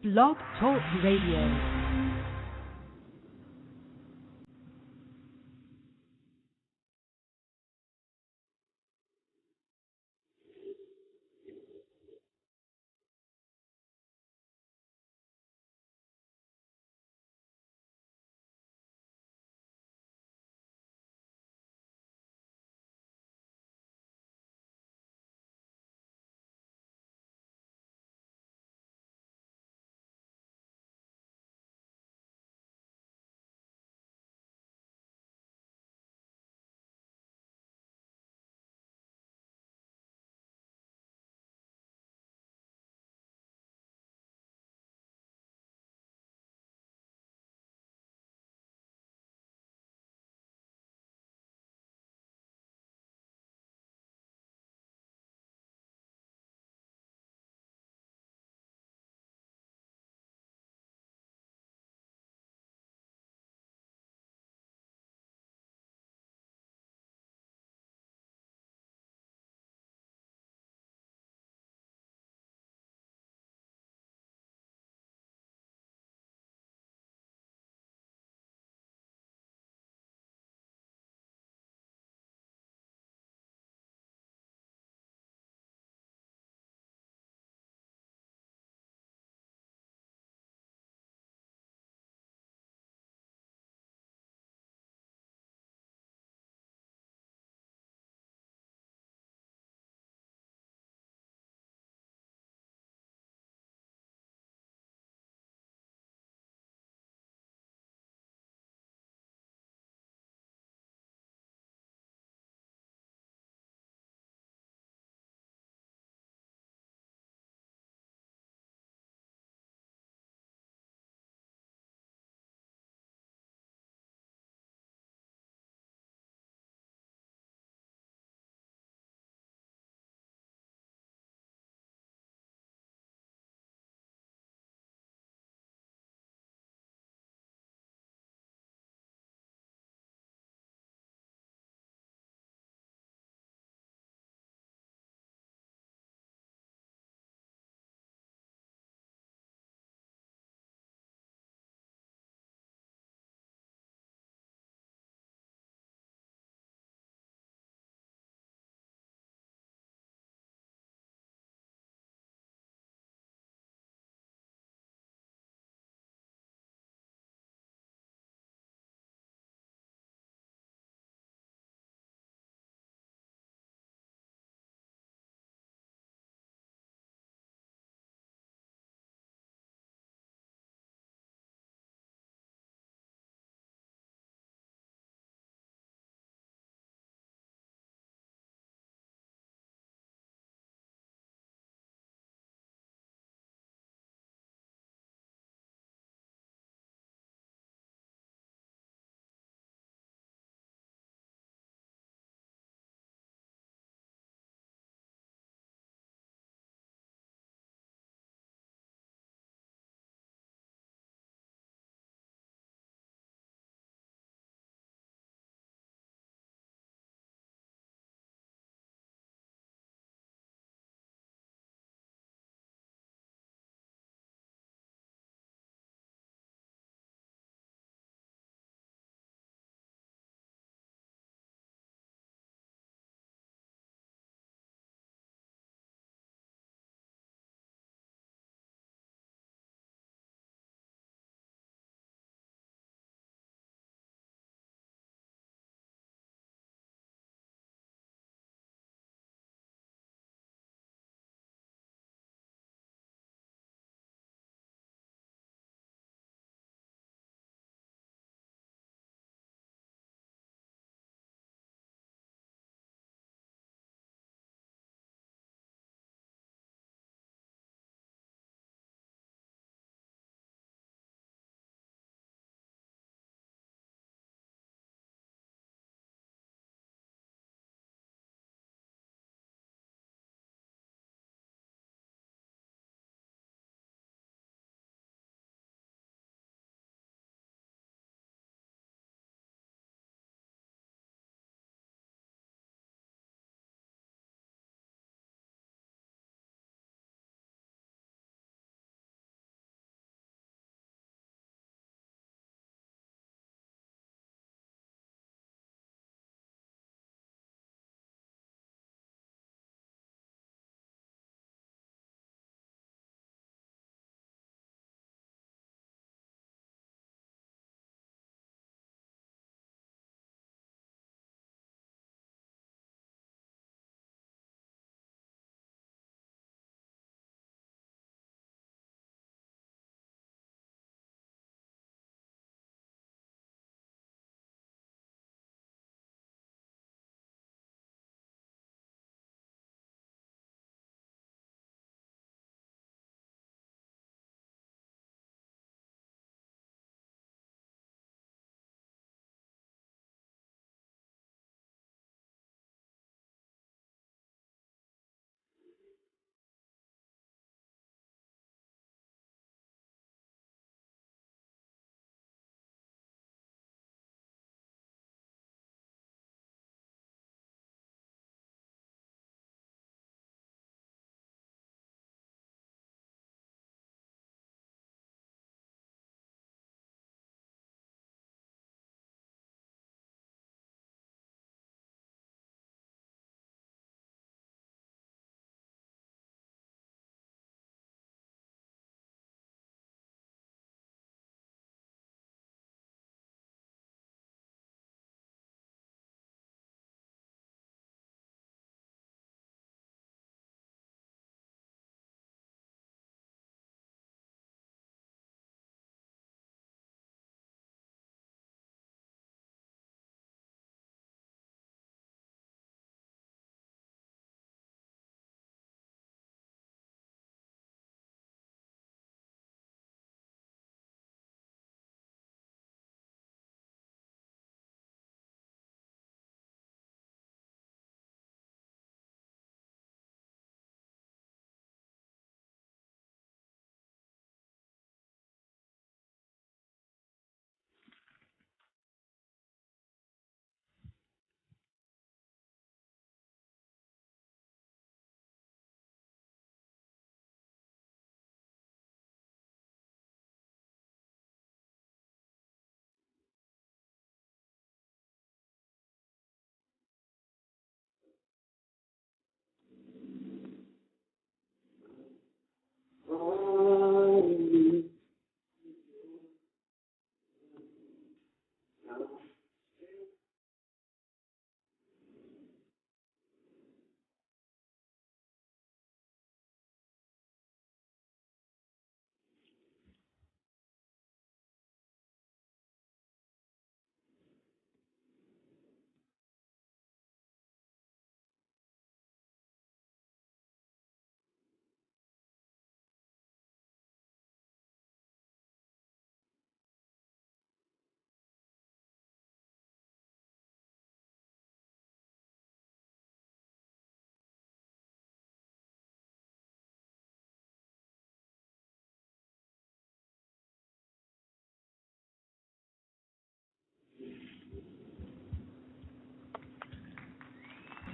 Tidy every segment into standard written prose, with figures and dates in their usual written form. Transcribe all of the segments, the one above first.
Blog Talk Radio.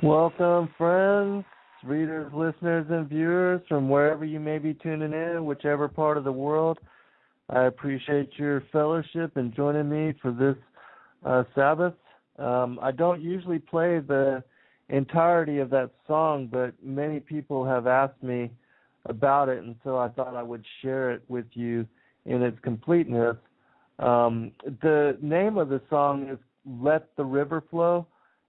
Welcome, friends, readers, listeners, and viewers from wherever you may be tuning in, whichever part of the world. I appreciate your fellowship and joining me for this Sabbath. I don't usually play the entirety of that song, but many people have asked me about it, and so I thought I would share it with you in its completeness. The name of the song is Let the River Flow.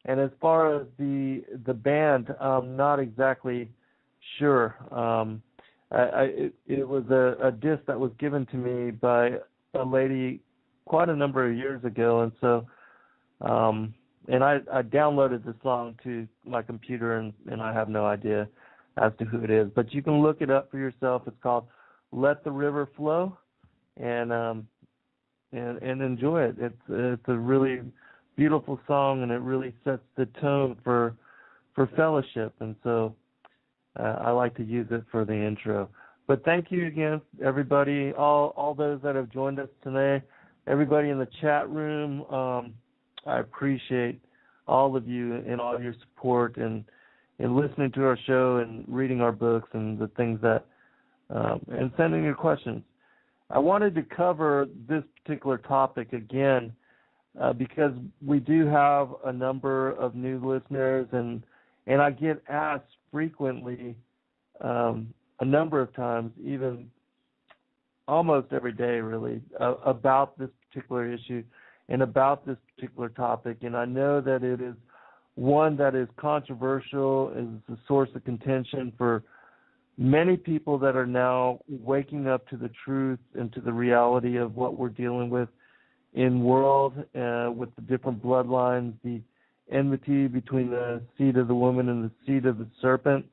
And as far as the band, I'm not exactly sure. It was a disc that was given to me by a lady quite a number of years ago, and so and I downloaded the song to my computer, and I have no idea as to who it is. But you can look it up for yourself. It's called "Let the River Flow," and enjoy it. It's a really beautiful song, and it really sets the tone for fellowship, and so I like to use it for the intro. But thank you again, everybody, all those that have joined us today, everybody in the chat room. I appreciate all of you and all your support and listening to our show and reading our books and the things that and sending your questions. I wanted to cover this particular topic again because we do have a number of new listeners, and I get asked frequently, a number of times, even almost every day really, about this particular issue and about this particular topic. And I know that it is one that is controversial, is a source of contention for many people that are now waking up to the truth and to the reality of what we're dealing with in world, with the different bloodlines, the enmity between the seed of the woman and the seed of the serpent.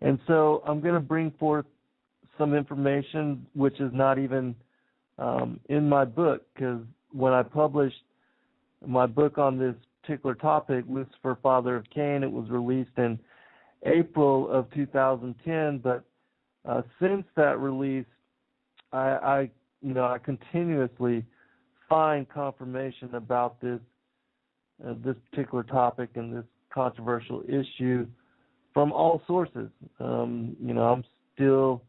And so I'm going to bring forth some information which is not even in my book, because when I published my book on this particular topic, Lucifer, Father of Cain, it was released in April of 2010. But since that release, I continuously find confirmation about this particular topic and this controversial issue from all sources. I'm still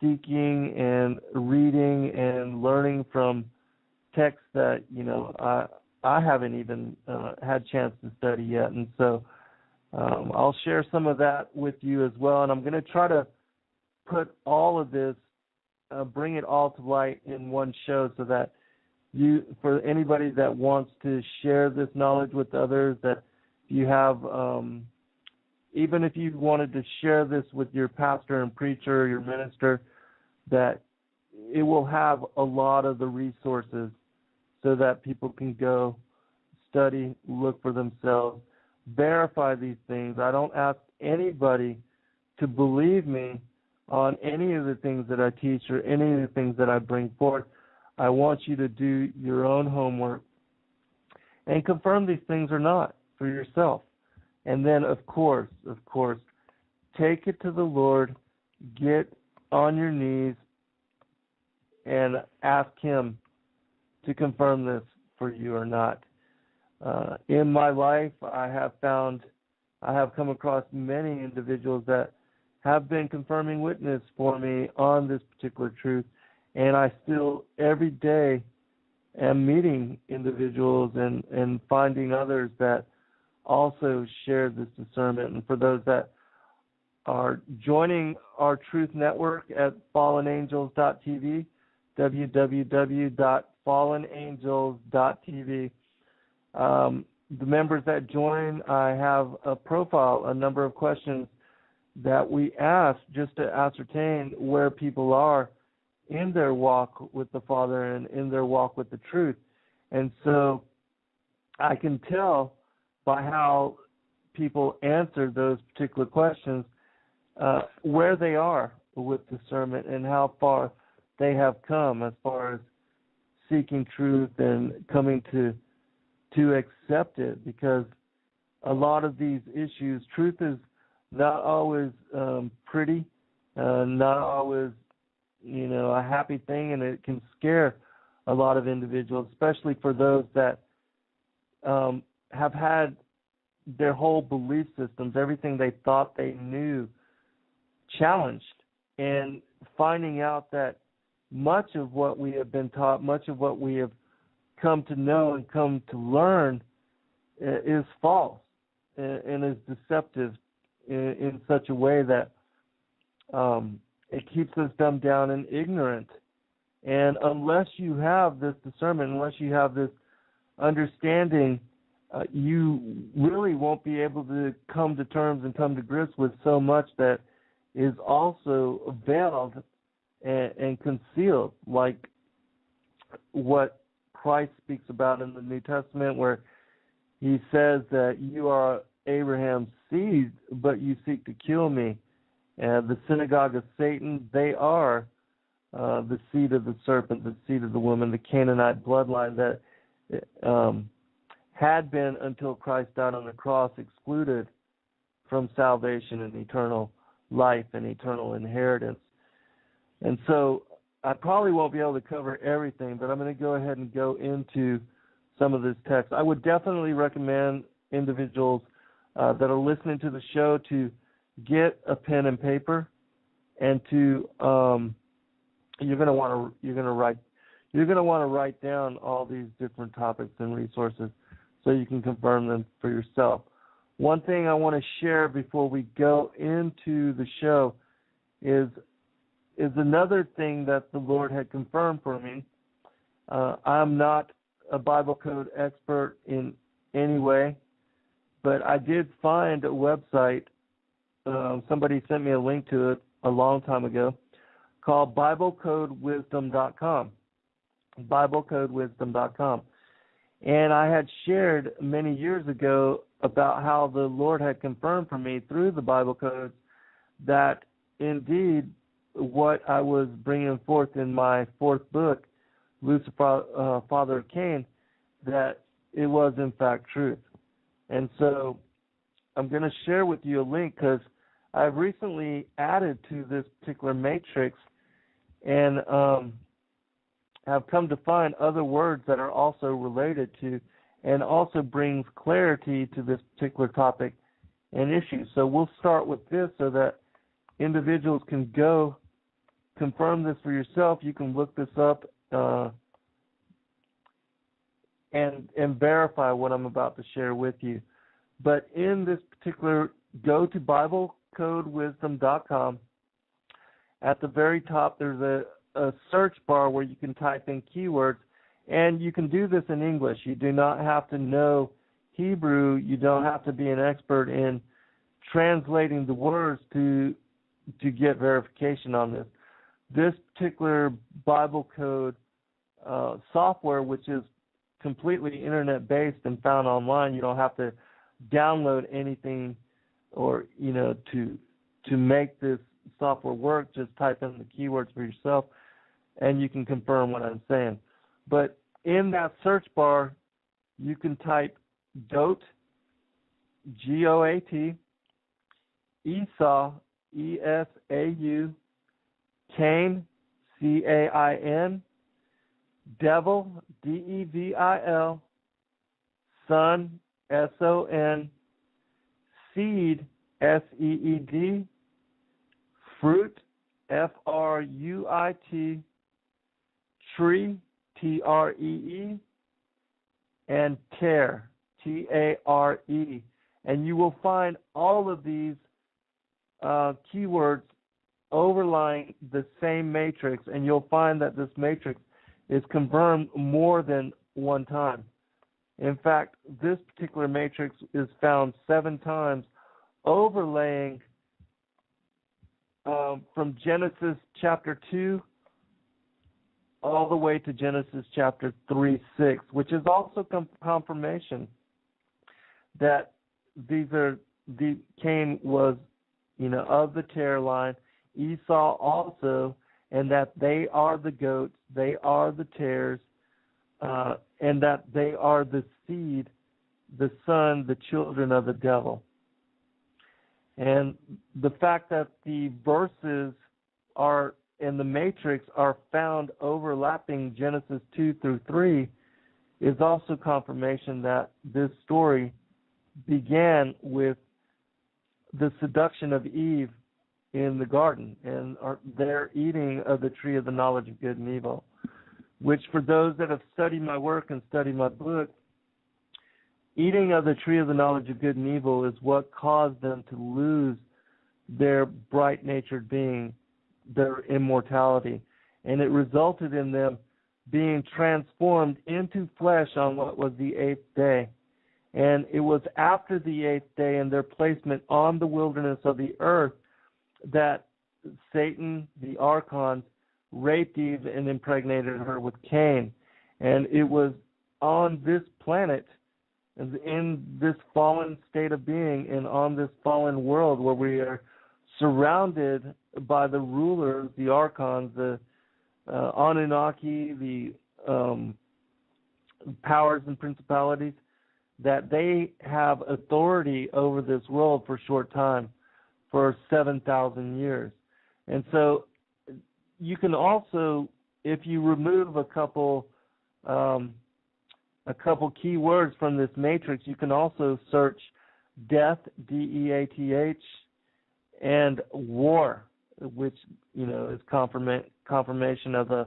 seeking and reading and learning from texts that I haven't even had a chance to study yet, and so I'll share some of that with you as well. And I'm going to try to put all of this, bring it all to light in one show, so that for anybody that wants to share this knowledge with others, that you have, even if you wanted to share this with your pastor and preacher or your minister, that it will have a lot of the resources so that people can go study, look for themselves, verify these things. I don't ask anybody to believe me on any of the things that I teach or any of the things that I bring forth. I want you to do your own homework and confirm these things or not for yourself. And then, of course, take it to the Lord, get on your knees, and ask Him to confirm this for you or not. In my life, I have come across many individuals that have been confirming witness for me on this particular truth, and I still every day am meeting individuals and finding others that also share this discernment. And for those that are joining our Truth Network at fallenangels.tv, www.fallenangels.tv, the members that join, I have a profile, a number of questions that we ask just to ascertain where people are in their walk with the Father and in their walk with the truth. And so I can tell by how people answer those particular questions where they are with discernment and how far they have come as far as seeking truth and coming to accept it, because a lot of these issues, truth is not always pretty, not always, a happy thing, and it can scare a lot of individuals, especially for those that have had their whole belief systems, everything they thought they knew, challenged, and finding out that much of what we have been taught, much of what we have come to know and come to learn is false and is deceptive in such a way that it keeps us dumbed down and ignorant. And unless you have this discernment, unless you have this understanding, you really won't be able to come to terms and come to grips with so much that is also veiled and concealed, like what Christ speaks about in the New Testament, where he says that you are Abraham's seed, but you seek to kill me. The synagogue of Satan, they are the seed of the serpent, the seed of the woman, the Canaanite bloodline that had been, until Christ died on the cross, excluded from salvation and eternal life and eternal inheritance. And so I probably won't be able to cover everything, but I'm going to go ahead and go into some of this text. I would definitely recommend individuals that are listening to the show to get a pen and paper, and to you're going to want to write down all these different topics and resources so you can confirm them for yourself. One thing I want to share before we go into the show is another thing that the Lord had confirmed for me. I'm not a Bible code expert in any way, but I did find a website. Somebody sent me a link to it a long time ago, called BibleCodeWisdom.com. BibleCodeWisdom.com. And I had shared many years ago about how the Lord had confirmed for me through the Bible codes that indeed what I was bringing forth in my fourth book, Lucifer, Father of Cain, that it was in fact truth. And so I'm going to share with you a link, because I've recently added to this particular matrix and have come to find other words that are also related to and also brings clarity to this particular topic and issue. So we'll start with this so that individuals can go confirm this for yourself. You can look this up and verify what I'm about to share with you. But in this particular, go to BibleCodeWisdom.com. At the very top, there's a search bar where you can type in keywords, and you can do this in English. You do not have to know Hebrew. You don't have to be an expert in translating the words to get verification on this. This particular Bible code software, which is completely internet-based and found online, you don't have to download anything or, to make this software work. Just type in the keywords for yourself, and you can confirm what I'm saying. But in that search bar, you can type GOAT, G-O-A-T, Esau, E-S-A-U, Cain, C-A-I-N, Devil, D-E-V-I-L, Son, S-O-N, Seed, S-E-E-D, Fruit, F-R-U-I-T, Tree, T-R-E-E, and Tare, T-A-R-E. And you will find all of these keywords overlying the same matrix, and you'll find that this matrix is confirmed more than one time. In fact, this particular matrix is found 7 times, overlaying from Genesis chapter 2 all the way to Genesis chapter 3:6, which is also confirmation that Cain was, of the Tare line, Esau also, and that they are the goats, they are the tares, and that they are the seed, the son, the children of the devil. And the fact that the verses are in the matrix are found overlapping Genesis 2 through 3 is also confirmation that this story began with the seduction of Eve in the garden and their eating of the tree of the knowledge of good and evil, which for those that have studied my work and studied my book, eating of the tree of the knowledge of good and evil is what caused them to lose their bright-natured being, their immortality. And it resulted in them being transformed into flesh on what was the 8th day. And it was after the 8th day and their placement on the wilderness of the earth that Satan, the archons, raped Eve and impregnated her with Cain. And it was on this planet, in this fallen state of being, and on this fallen world where we are surrounded by the rulers, the archons, the Anunnaki, the powers and principalities, that they have authority over this world for a short time, for 7,000 years. And so you can also, if you remove a couple key words from this matrix, you can also search death, D-E-A-T-H, and war, which, is confirmation of a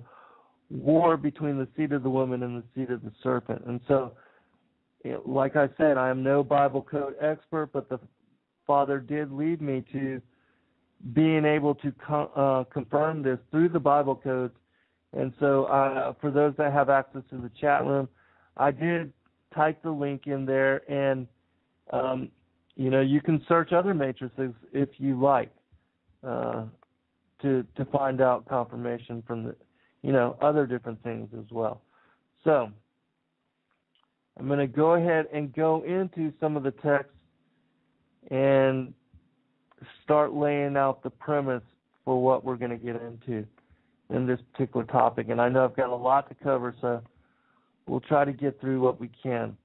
war between the seed of the woman and the seed of the serpent. And so, like I said, I am no Bible code expert, but the Father did lead me to being able to confirm this through the Bible codes. And so for those that have access to the chat room, I did type the link in there, and you can search other matrices if you like to find out confirmation from the other different things as well. So I'm going to go ahead and go into some of the text and start laying out the premise for what we're going to get into in this particular topic. And I know I've got a lot to cover, so we'll try to get through what we can.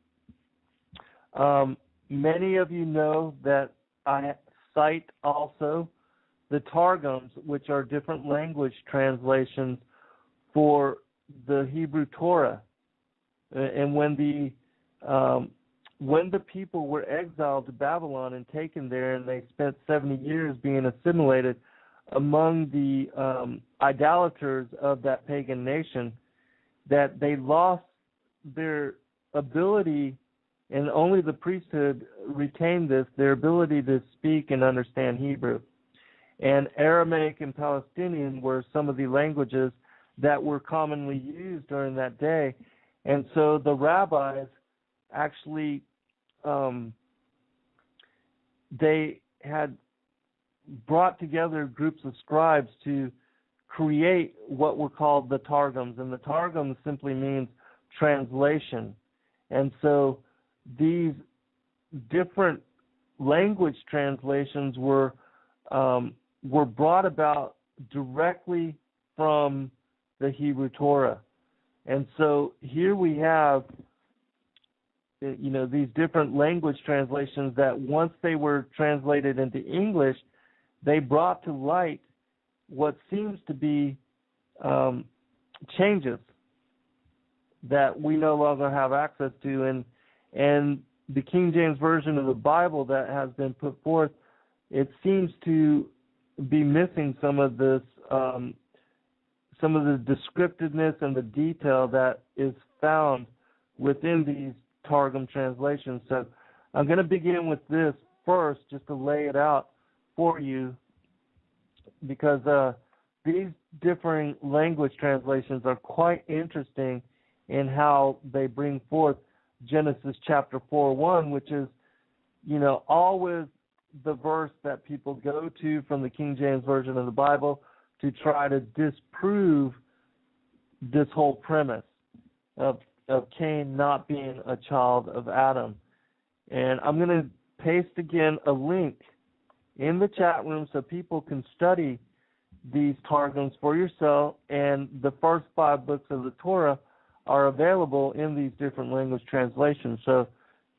Many of you know that I cite also the Targums, which are different language translations for the Hebrew Torah. And when the people were exiled to Babylon and taken there, and they spent 70 years being assimilated among the idolaters of that pagan nation, that they lost their ability, and only the priesthood retained this, their ability to speak and understand Hebrew. And Aramaic and Palestinian were some of the languages that were commonly used during that day. And so the rabbis actually, they had brought together groups of scribes to create what were called the Targums. And the Targums simply means translation. And so these different language translations were brought about directly from the Hebrew Torah. And so here we have, these different language translations that once they were translated into English, they brought to light what seems to be changes that we no longer have access to. And the King James Version of the Bible that has been put forth, it seems to be missing some of this, some of the descriptiveness and the detail that is found within these Targum translations. So I'm going to begin with this first, just to lay it out for you, because these differing language translations are quite interesting in how they bring forth Genesis chapter 4:1, which is, always the verse that people go to from the King James Version of the Bible to try to disprove this whole premise of Cain not being a child of Adam. And I'm going to paste again a link in the chat room so people can study these Targums for yourself, and the first 5 books of the Torah are available in these different language translations. So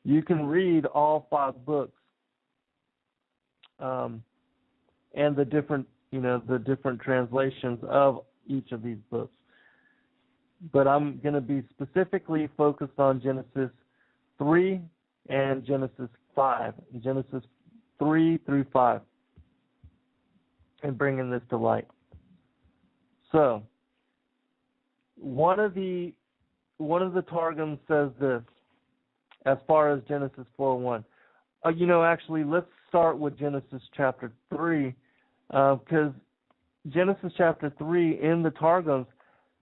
you can read all 5 books and the different translations of each of these books. But I'm going to be specifically focused on Genesis 3 and Genesis 5, Genesis 3 through 5, and bringing this to light. So, one of the Targums says this, as far as Genesis 4:1. Actually, let's start with Genesis chapter 3, because Genesis chapter 3 in the Targums,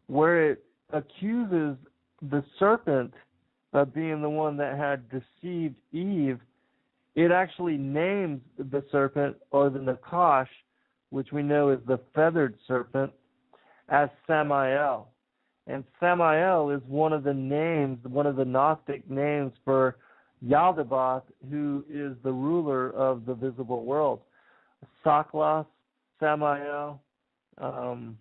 where it accuses the serpent of being the one that had deceived Eve, it actually names the serpent, or the Nakash, which we know is the feathered serpent, as Samael. And Samael is one of the names, one of the Gnostic names for Yaldabaoth, who is the ruler of the visible world. Saklas, Samael, and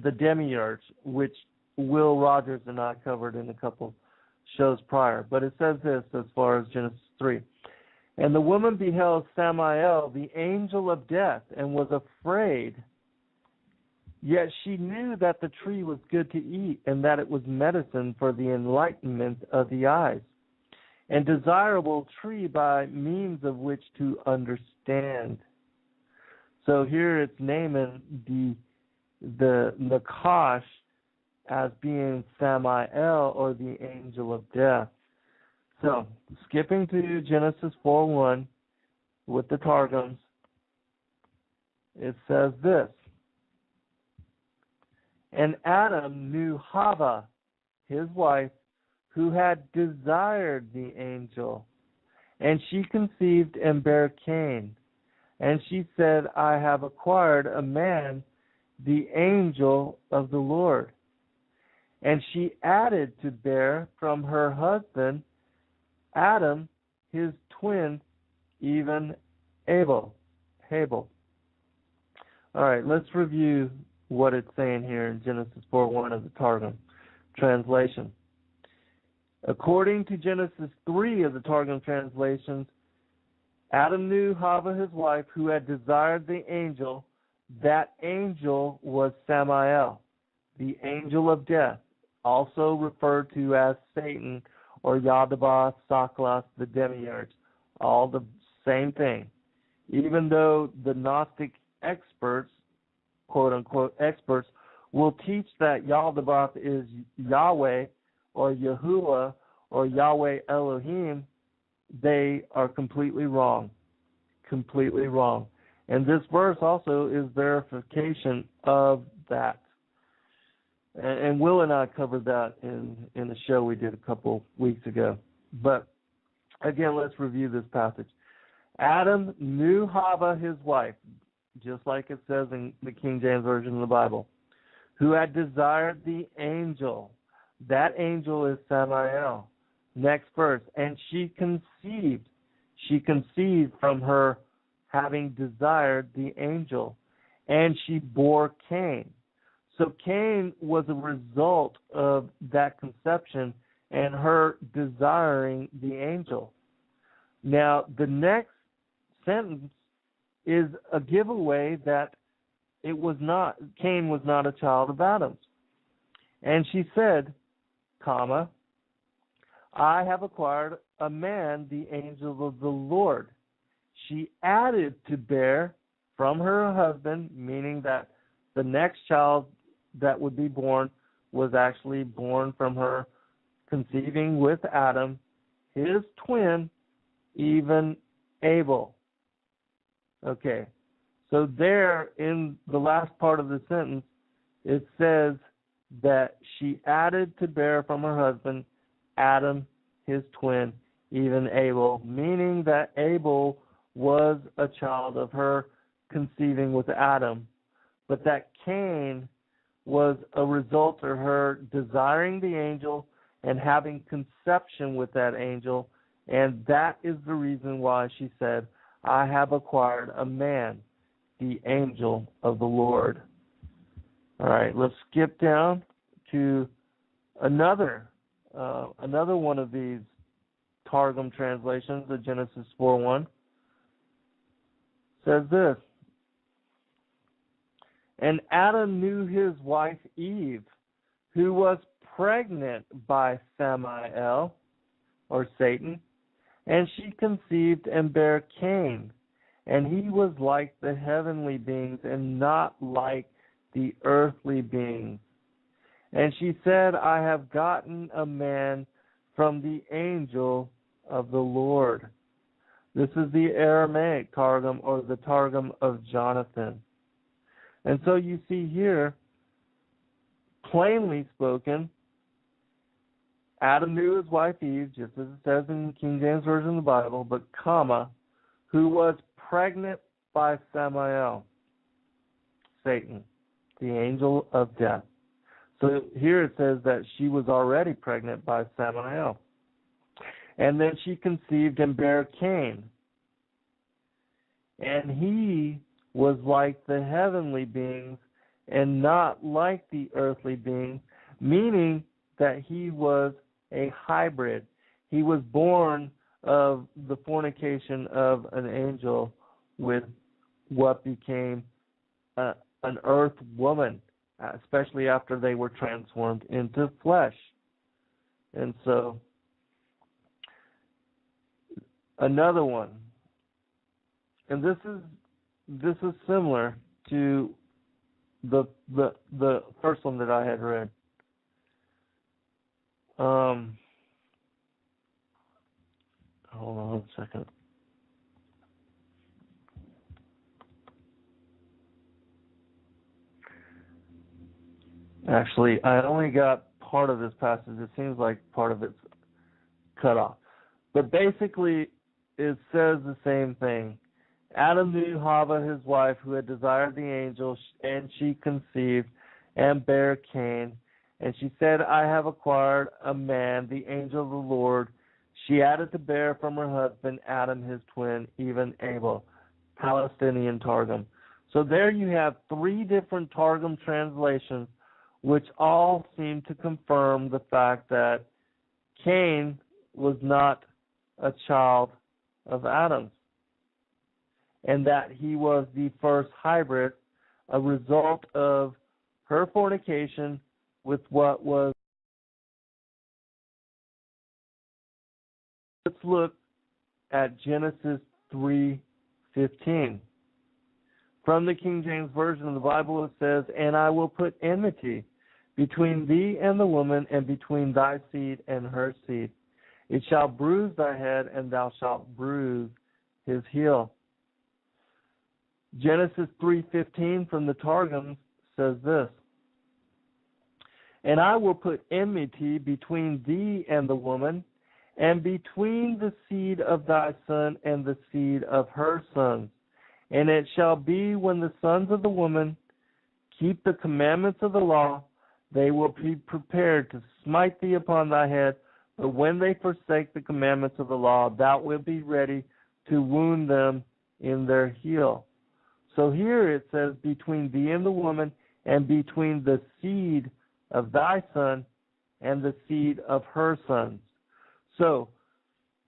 the demiurge, which Will Rogers and I covered in a couple shows prior. But it says this as far as Genesis 3. And the woman beheld Samael, the angel of death, and was afraid. Yet she knew that the tree was good to eat, and that it was medicine for the enlightenment of the eyes, and desirable tree by means of which to understand. So here it's naming the Nakash as being Samael, or the angel of death. So, skipping to Genesis 4:1 with the Targums, it says this. And Adam knew Hava, his wife, who had desired the angel, and she conceived and bare Cain. And she said, I have acquired a man, the angel of the Lord. And she added to bear from her husband Adam, his twin, even Abel. All right, let's review what it's saying here in Genesis 4:1 of the Targum translation. According to Genesis 3 of the Targum translations, Adam knew Hava, his wife, who had desired the angel. That angel was Samael, the angel of death, also referred to as Satan, or Yaldabaoth, Saklas, the demiurge, all the same thing. Even though the Gnostic experts, quote-unquote experts, will teach that Yaldabaoth is Yahweh, or Yahuwah, or Yahweh Elohim, they are completely wrong. Completely wrong. And this verse also is verification of that. And Will and I covered that in a show we did a couple weeks ago. But again, let's review this passage. Adam knew Hava, his wife, just like it says in the King James Version of the Bible, who had desired the angel. That angel is Samael. Next verse. And she conceived. She conceived from her having desired the angel. And she bore Cain. So Cain was a result of that conception and her desiring the angel. Now, the next sentence is a giveaway that Cain was not a child of Adam's. And she said, comma, I have acquired a man, the angel of the Lord. She added to bear from her husband, meaning that the next child that would be born was actually born from her conceiving with Adam, his twin, even Abel. Okay, so there in the last part of the sentence, it says that she added to bear from her husband Adam, his twin, even Abel, meaning that Abel was a child of her conceiving with Adam, but that Cain was a result of her desiring the angel and having conception with that angel, and that is the reason why she said, I have acquired a man, the angel of the Lord. All right, let's skip down to another one of these Targum translations of Genesis 4:1. Says this, and Adam knew his wife Eve, who was pregnant by Samael, or Satan, And she conceived and bare Cain, and he was like the heavenly beings and not like the earthly beings. And she said, I have gotten a man from the angel of the Lord. This is the Aramaic Targum, or the Targum of Jonathan. And so you see here, plainly spoken, Adam knew his wife Eve, just as it says in the King James Version of the Bible, but comma, who was pregnant by Samael, Satan, the angel of death. So here it says that she was already pregnant by Samael. And then she conceived and bare Cain. And he was like the heavenly beings and not like the earthly beings, meaning that he was a hybrid. He was born of the fornication of an angel with what became an earth woman, especially after they were transformed into flesh. And so, another one, and this is similar to the first one that I had read. Hold on a second. Actually, I only got part of this passage. It seems like part of it's cut off. But basically, it says the same thing. Adam knew Hava, his wife, who had desired the angel, and she conceived and bare Cain. And she said, I have acquired a man, the angel of the Lord. She added to bear from her husband Adam, his twin, even Abel. Palestinian Targum. So there you have three different Targum translations, which all seem to confirm the fact that Cain was not a child of Adam's, and that he was the first hybrid, a result of her fornication with what was. Let's look at Genesis 3:15. From the King James Version of the Bible, it says, And I will put enmity between thee and the woman, and between thy seed and her seed. It shall bruise thy head, and thou shalt bruise his heel. Genesis 3:15 from the Targum says this, And I will put enmity between thee and the woman, and between the seed of thy son and the seed of her sons. And it shall be when the sons of the woman keep the commandments of the law, they will be prepared to smite thee upon thy head. But when they forsake the commandments of the law, thou wilt be ready to wound them in their heel. So here it says, between thee and the woman, and between the seed of thy son and the seed of her sons. So,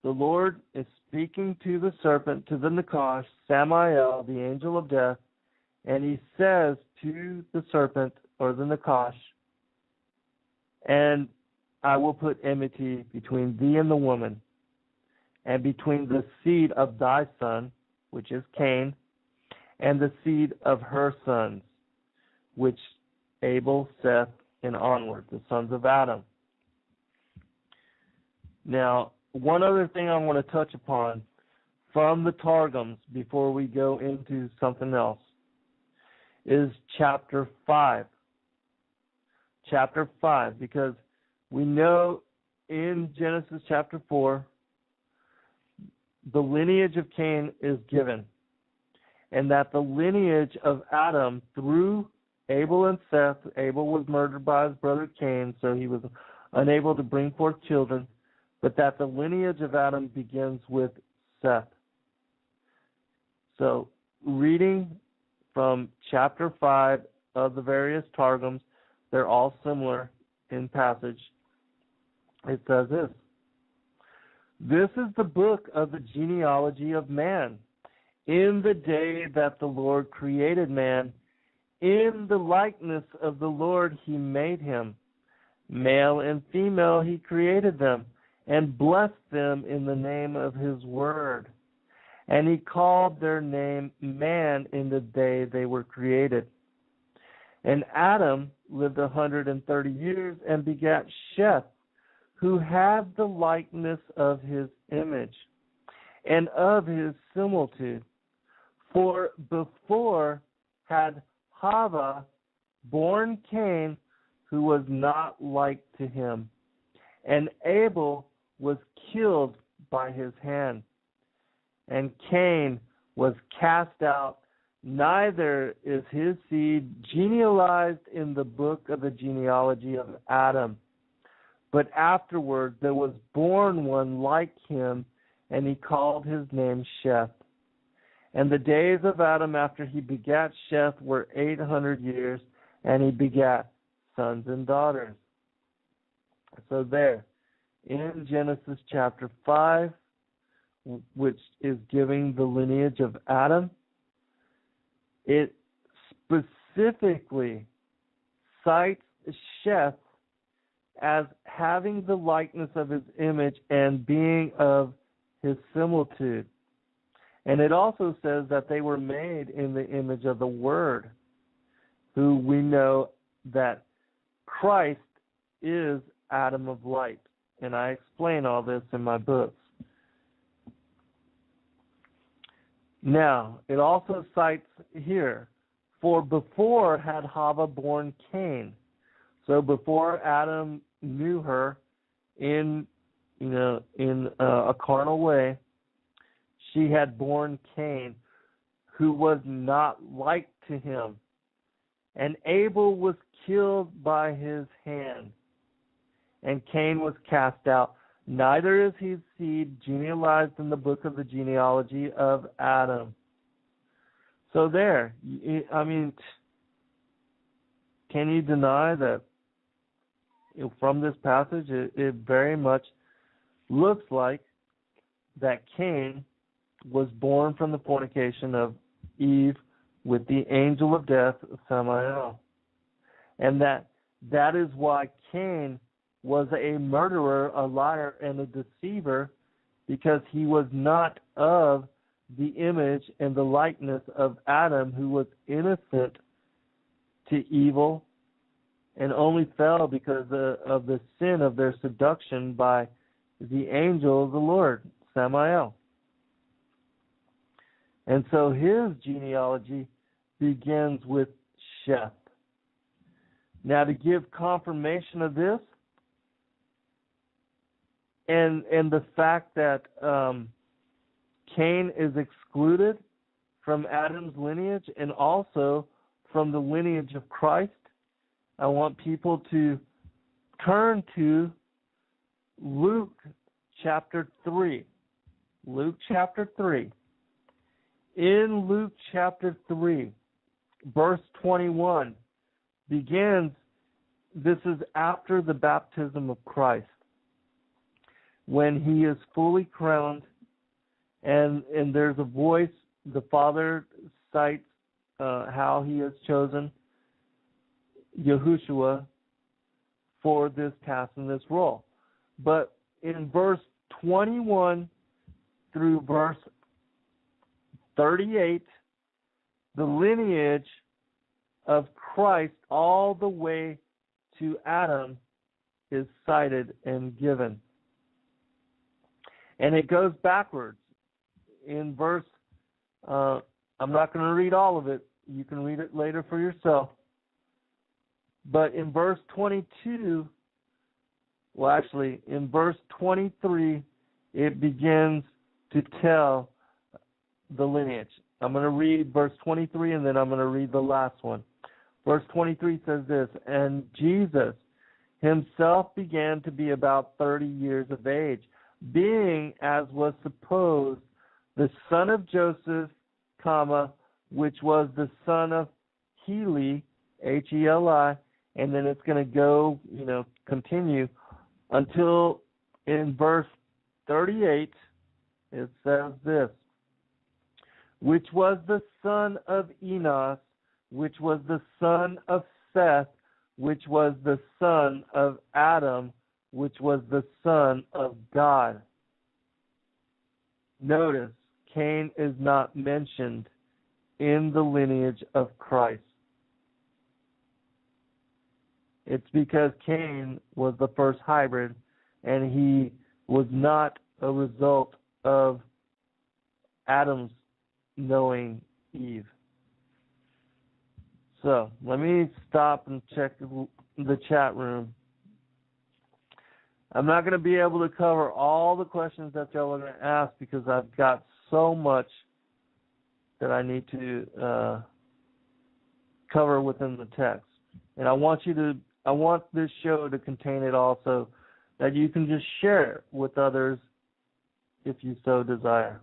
the Lord is speaking to the serpent, to the Nakash, Samael, the angel of death, and he says to the serpent, or the Nakash, And I will put enmity between thee and the woman, and between the seed of thy son, which is Cain, and the seed of her sons, which Abel, Seth, and onward, the sons of Adam. Now, one other thing I want to touch upon from the Targums before we go into something else is chapter 5. Chapter 5, because we know in Genesis chapter 4, the lineage of Cain is given, and that the lineage of Adam through Abel and Seth, Abel was murdered by his brother Cain, so he was unable to bring forth children, but that the lineage of Adam begins with Seth. So, reading from chapter 5 of the various Targums, they're all similar in passage. It says this, This is the book of the genealogy of man. In the day that the Lord created man, in the likeness of the Lord he made him. Male and female he created them, and blessed them in the name of his word. And he called their name man in the day they were created. And Adam lived 130 years and begat Sheth, who had the likeness of his image and of his similitude. For before had Hava born Cain, who was not like to him, and Abel was killed by his hand. And Cain was cast out, neither is his seed genealogized in the book of the genealogy of Adam. But afterward there was born one like him, and he called his name Sheth. And the days of Adam after he begat Sheth were 800 years, and he begat sons and daughters. So there, in Genesis chapter 5, which is giving the lineage of Adam, it specifically cites Sheth as having the likeness of his image and being of his similitude. And it also says that they were made in the image of the Word, who we know that Christ is Adam of light. And I explain all this in my books. Now, it also cites here, for before had Hava born Cain. So before Adam knew her in a carnal way, she had born Cain, who was not like to him. And Abel was killed by his hand. And Cain was cast out. Neither is his seed genealogized in the book of the genealogy of Adam. So there, I mean, can you deny that from this passage it very much looks like that Cain was born from the fornication of Eve with the angel of death, Samael. And that is why Cain was a murderer, a liar, and a deceiver, because he was not of the image and the likeness of Adam, who was innocent to evil and only fell because of the sin of their seduction by the angel of the Lord, Samael. And so his genealogy begins with Sheth. Now, to give confirmation of this, and the fact that Cain is excluded from Adam's lineage and also from the lineage of Christ, I want people to turn to Luke chapter 3. Luke chapter 3. In Luke chapter 3, verse 21, begins, this is after the baptism of Christ, when he is fully crowned, and there's a voice, the Father cites how he has chosen Yahushua for this task and this role. But in verse 21 through verse 38, the lineage of Christ all the way to Adam is cited and given. And it goes backwards. In verse, I'm not going to read all of it. You can read it later for yourself. But in verse 22, well, actually, in verse 23, it begins to tell the lineage. I'm going to read verse 23, and then I'm going to read the last one. Verse 23 says this, and Jesus himself began to be about 30 years of age, being, as was supposed, the son of Joseph, which was the son of Heli, Heli, and then it's going to go, continue until in verse 38, it says this, which was the son of Enos, which was the son of Seth, which was the son of Adam, which was the Son of God. Notice, Cain is not mentioned in the lineage of Christ. It's because Cain was the first hybrid, and he was not a result of Adam's knowing Eve. So, let me stop and check the chat room. I'm not going to be able to cover all the questions that y'all are going to ask because I've got so much that I need to cover within the text. And I want this show to contain it also, that you can just share it with others if you so desire.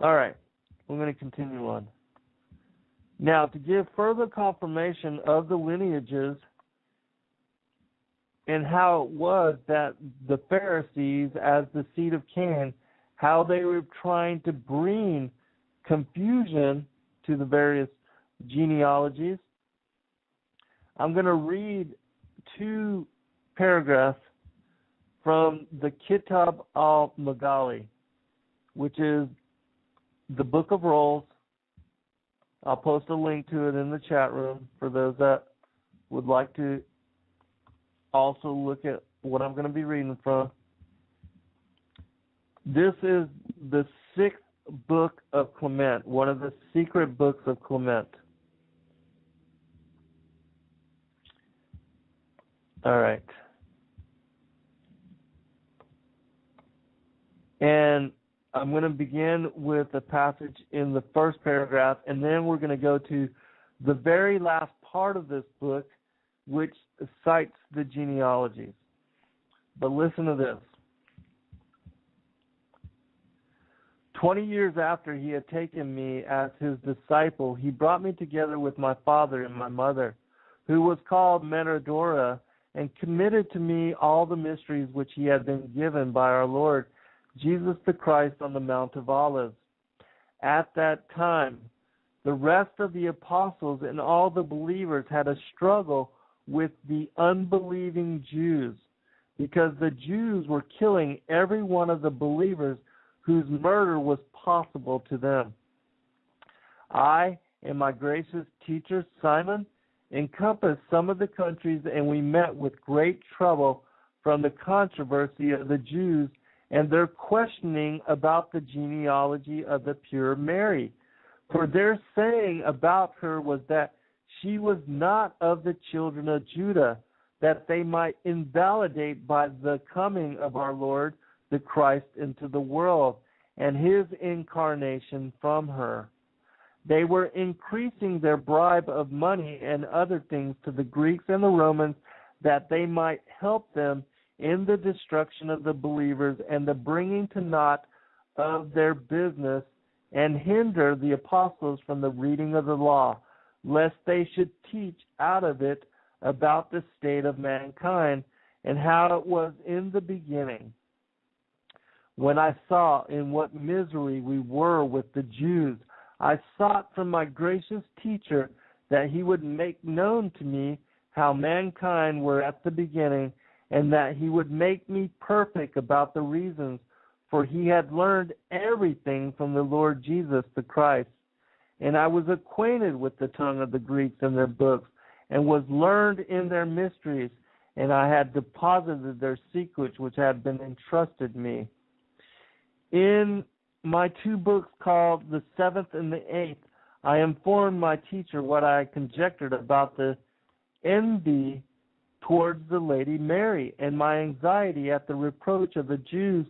All right, we're going to continue on. Now, to give further confirmation of the lineages and how it was that the Pharisees, as the seed of Cain, how they were trying to bring confusion to the various genealogies, I'm going to read 2 paragraphs from the Kitab al-Magali, which is the Book of Rolls. I'll post a link to it in the chat room for those that would like to also look at what I'm going to be reading from. This is the 6th book of Clement, one of the secret books of Clement. All right. And I'm going to begin with a passage in the first paragraph, and then we're going to go to the very last part of this book, which cites the genealogies. But listen to this. 20 years after he had taken me as his disciple, he brought me together with my father and my mother, who was called Metrodora, and committed to me all the mysteries which he had been given by our Lord Jesus the Christ on the Mount of Olives. At that time, the rest of the apostles and all the believers had a struggle with the unbelieving Jews, because the Jews were killing every one of the believers whose murder was possible to them. I and my gracious teacher Simon encompassed some of the countries, and we met with great trouble from the controversy of the Jews and their questioning about the genealogy of the pure Mary. For their saying about her was that she was not of the children of Judah, that they might invalidate by the coming of our Lord the Christ into the world, and his incarnation from her. They were increasing their bribe of money and other things to the Greeks and the Romans, that they might help them in the destruction of the believers and the bringing to naught of their business, and hinder the apostles from the reading of the law, lest they should teach out of it about the state of mankind and how it was in the beginning. When I saw in what misery we were with the Jews, I sought from my gracious teacher that he would make known to me how mankind were at the beginning, and that he would make me perfect about the reasons, for he had learned everything from the Lord Jesus the Christ. And I was acquainted with the tongue of the Greeks and their books, and was learned in their mysteries, and I had deposited their secrets which had been entrusted me. In my 2 books called the 7th and the 8th, I informed my teacher what I conjectured about the envy towards the Lady Mary, and my anxiety at the reproach of the Jews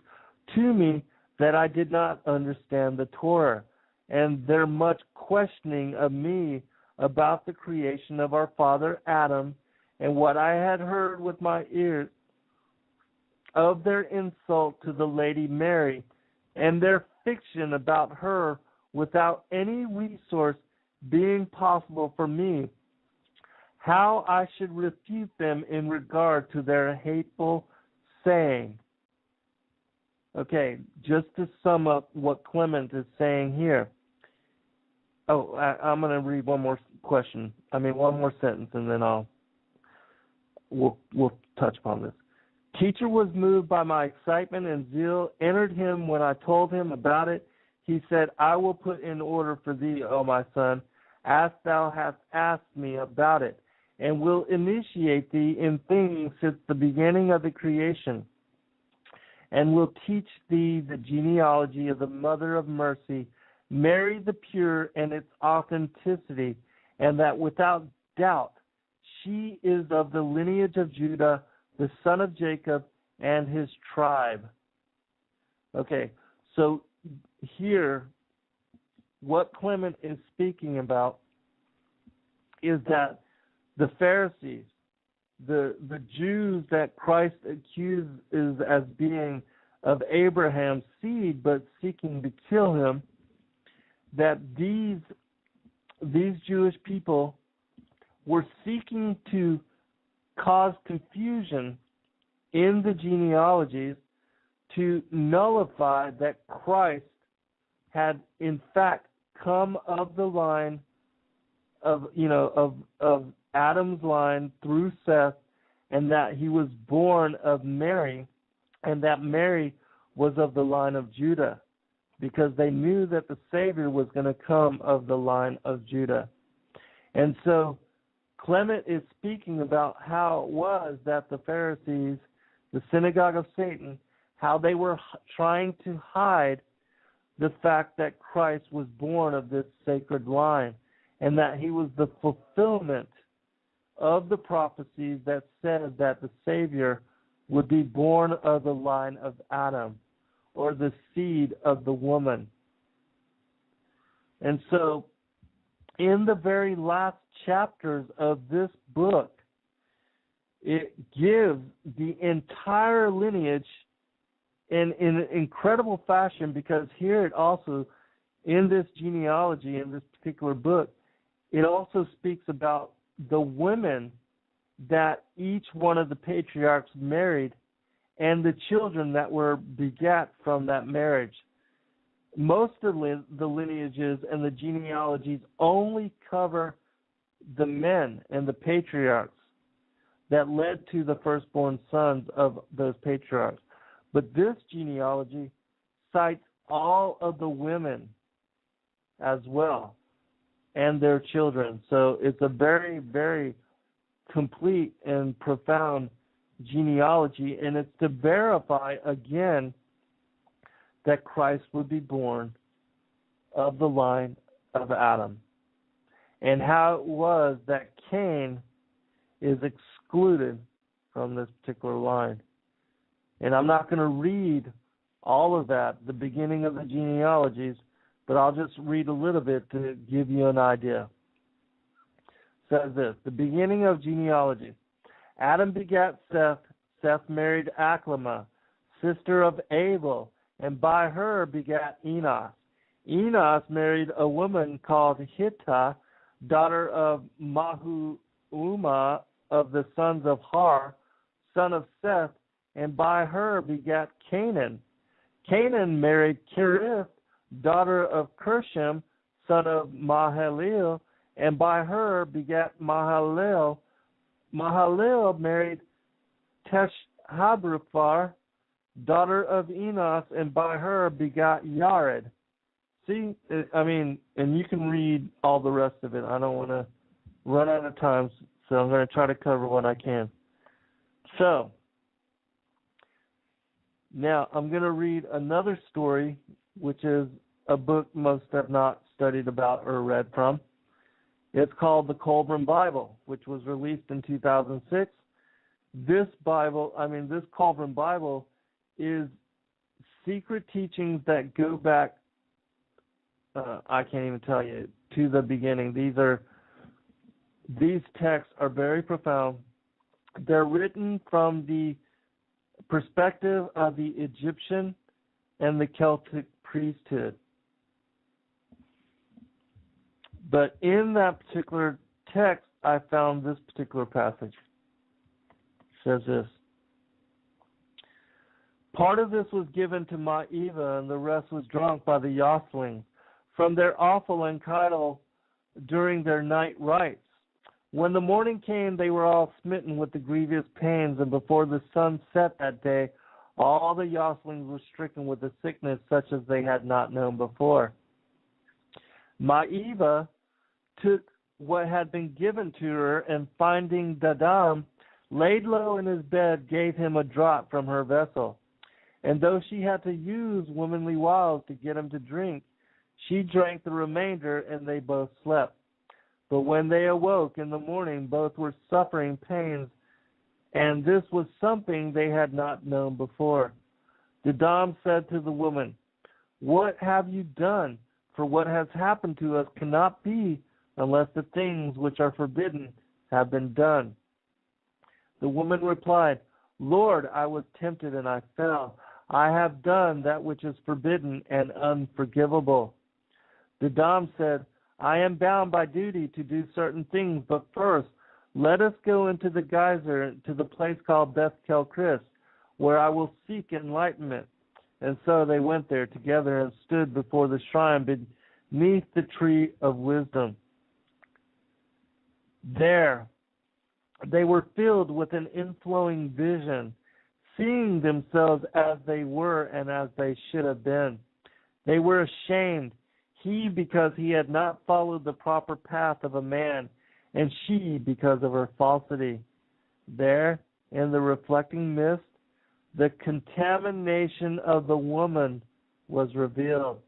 to me that I did not understand the Torah, and their much questioning of me about the creation of our father Adam, and what I had heard with my ears of their insult to the Lady Mary, and their fiction about her without any resource being possible for me, how I should refute them in regard to their hateful saying. Okay, just to sum up what Clement is saying here. Oh, I'm going to read one more sentence, and then we'll touch upon this. Teacher was moved by my excitement and zeal, entered him when I told him about it. He said, I will put in order for thee, O my son, as thou hast asked me about it, and will initiate thee in things since the beginning of the creation, and will teach thee the genealogy of the mother of mercy, Mary the pure, and its authenticity, and that without doubt she is of the lineage of Judah, the son of Jacob, and his tribe. Okay, so here, what Clement is speaking about is that the Pharisees, the Jews that Christ accuses as being of Abraham's seed but seeking to kill him, that these Jewish people were seeking to cause confusion in the genealogies to nullify that Christ had in fact come of the line of Adam's line through Seth, and that he was born of Mary, and that Mary was of the line of Judah, because they knew that the Savior was going to come of the line of Judah. And so Clement is speaking about how it was that the Pharisees, the synagogue of Satan, how they were trying to hide the fact that Christ was born of this sacred line, and that he was the fulfillment of the prophecies that said that the Savior would be born of the line of Adam, or the seed of the woman. And so, in the very last chapters of this book, it gives the entire lineage in an incredible fashion, because here it also, in this genealogy, in this particular book, it also speaks about the women that each one of the patriarchs married and the children that were begat from that marriage. Most of the lineages and the genealogies only cover the men and the patriarchs that led to the firstborn sons of those patriarchs. But this genealogy cites all of the women as well and their children. So it's a very, very complete and profound genealogy, and it's to verify again that Christ would be born of the line of Adam, and how it was that Cain is excluded from this particular line. And I'm not going to read all of that, the beginning of the genealogies, but I'll just read a little bit to give you an idea. It says this: the beginning of genealogy. Adam begat Seth. Seth married Aklamah, sister of Abel, and by her begat Enos. Enos married a woman called Hittah, daughter of Mahuumah, of the sons of Har, son of Seth, and by her begat Canaan. Canaan married Cherith, daughter of Kershom, son of Mahalalel, and by her begat Mahalalel. Mahalalel married Teshhabrithar, daughter of Enos, and by her begat Yared. See, and you can read all the rest of it. I don't want to run out of time, so I'm going to try to cover what I can. So, now I'm going to read another story, which is a book most have not studied about or read from. It's called the Colburn Bible, which was released in 2006. This Colburn Bible is secret teachings that go back, I can't even tell you, to the beginning. These texts are very profound. They're written from the perspective of the Egyptian and the Celtic priesthood. But in that particular text, I found this particular passage. It says this: part of this was given to Maeva, and the rest was drunk by the Yoslings from their offal and cattle during their night rites. When the morning came, they were all smitten with the grievous pains, and before the sun set that day, all the younglings were stricken with a sickness such as they had not known before. Maeva took what had been given to her, and finding Dadam laid low in his bed, gave him a draught from her vessel. And though she had to use womanly wiles to get him to drink, she drank the remainder, and they both slept. But when they awoke in the morning, both were suffering pains, and this was something they had not known before. Dadam said to the woman, "What have you done? For what has happened to us cannot be unless the things which are forbidden have been done." The woman replied, "Lord, I was tempted and I fell. I have done that which is forbidden and unforgivable." Dadam said, "I am bound by duty to do certain things, but first let us go into the geyser to the place called Beth Kelchris, where I will seek enlightenment." And so they went there together and stood before the shrine beneath the tree of wisdom. There they were filled with an inflowing vision, seeing themselves as they were and as they should have been. They were ashamed, he because he had not followed the proper path of a man, and she because of her falsity. There, in the reflecting mist, the contamination of the woman was revealed,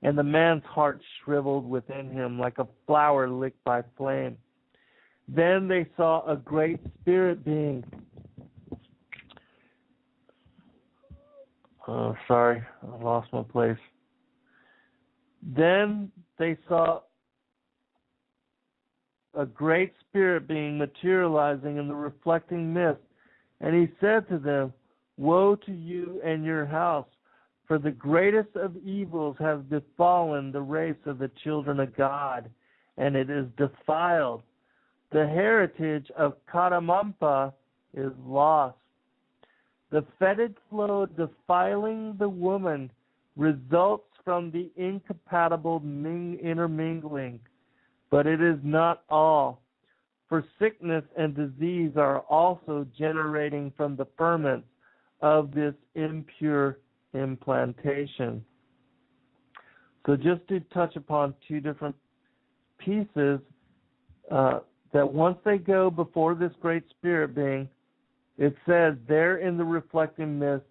and the man's heart shriveled within him like a flower licked by flame. Then they saw a great spirit being. Oh, sorry, I lost my place. Then they saw a great spirit being materializing in the reflecting mist, and he said to them, "Woe to you and your house, for the greatest of evils has befallen the race of the children of God, and it is defiled. The heritage of Kadamampa is lost. The fetid flow defiling the woman results from the incompatible intermingling, but it is not all. For sickness and disease are also generating from the ferments of this impure implantation." So just to touch upon two different pieces, that once they go before this great spirit being, it says there in the reflecting mist,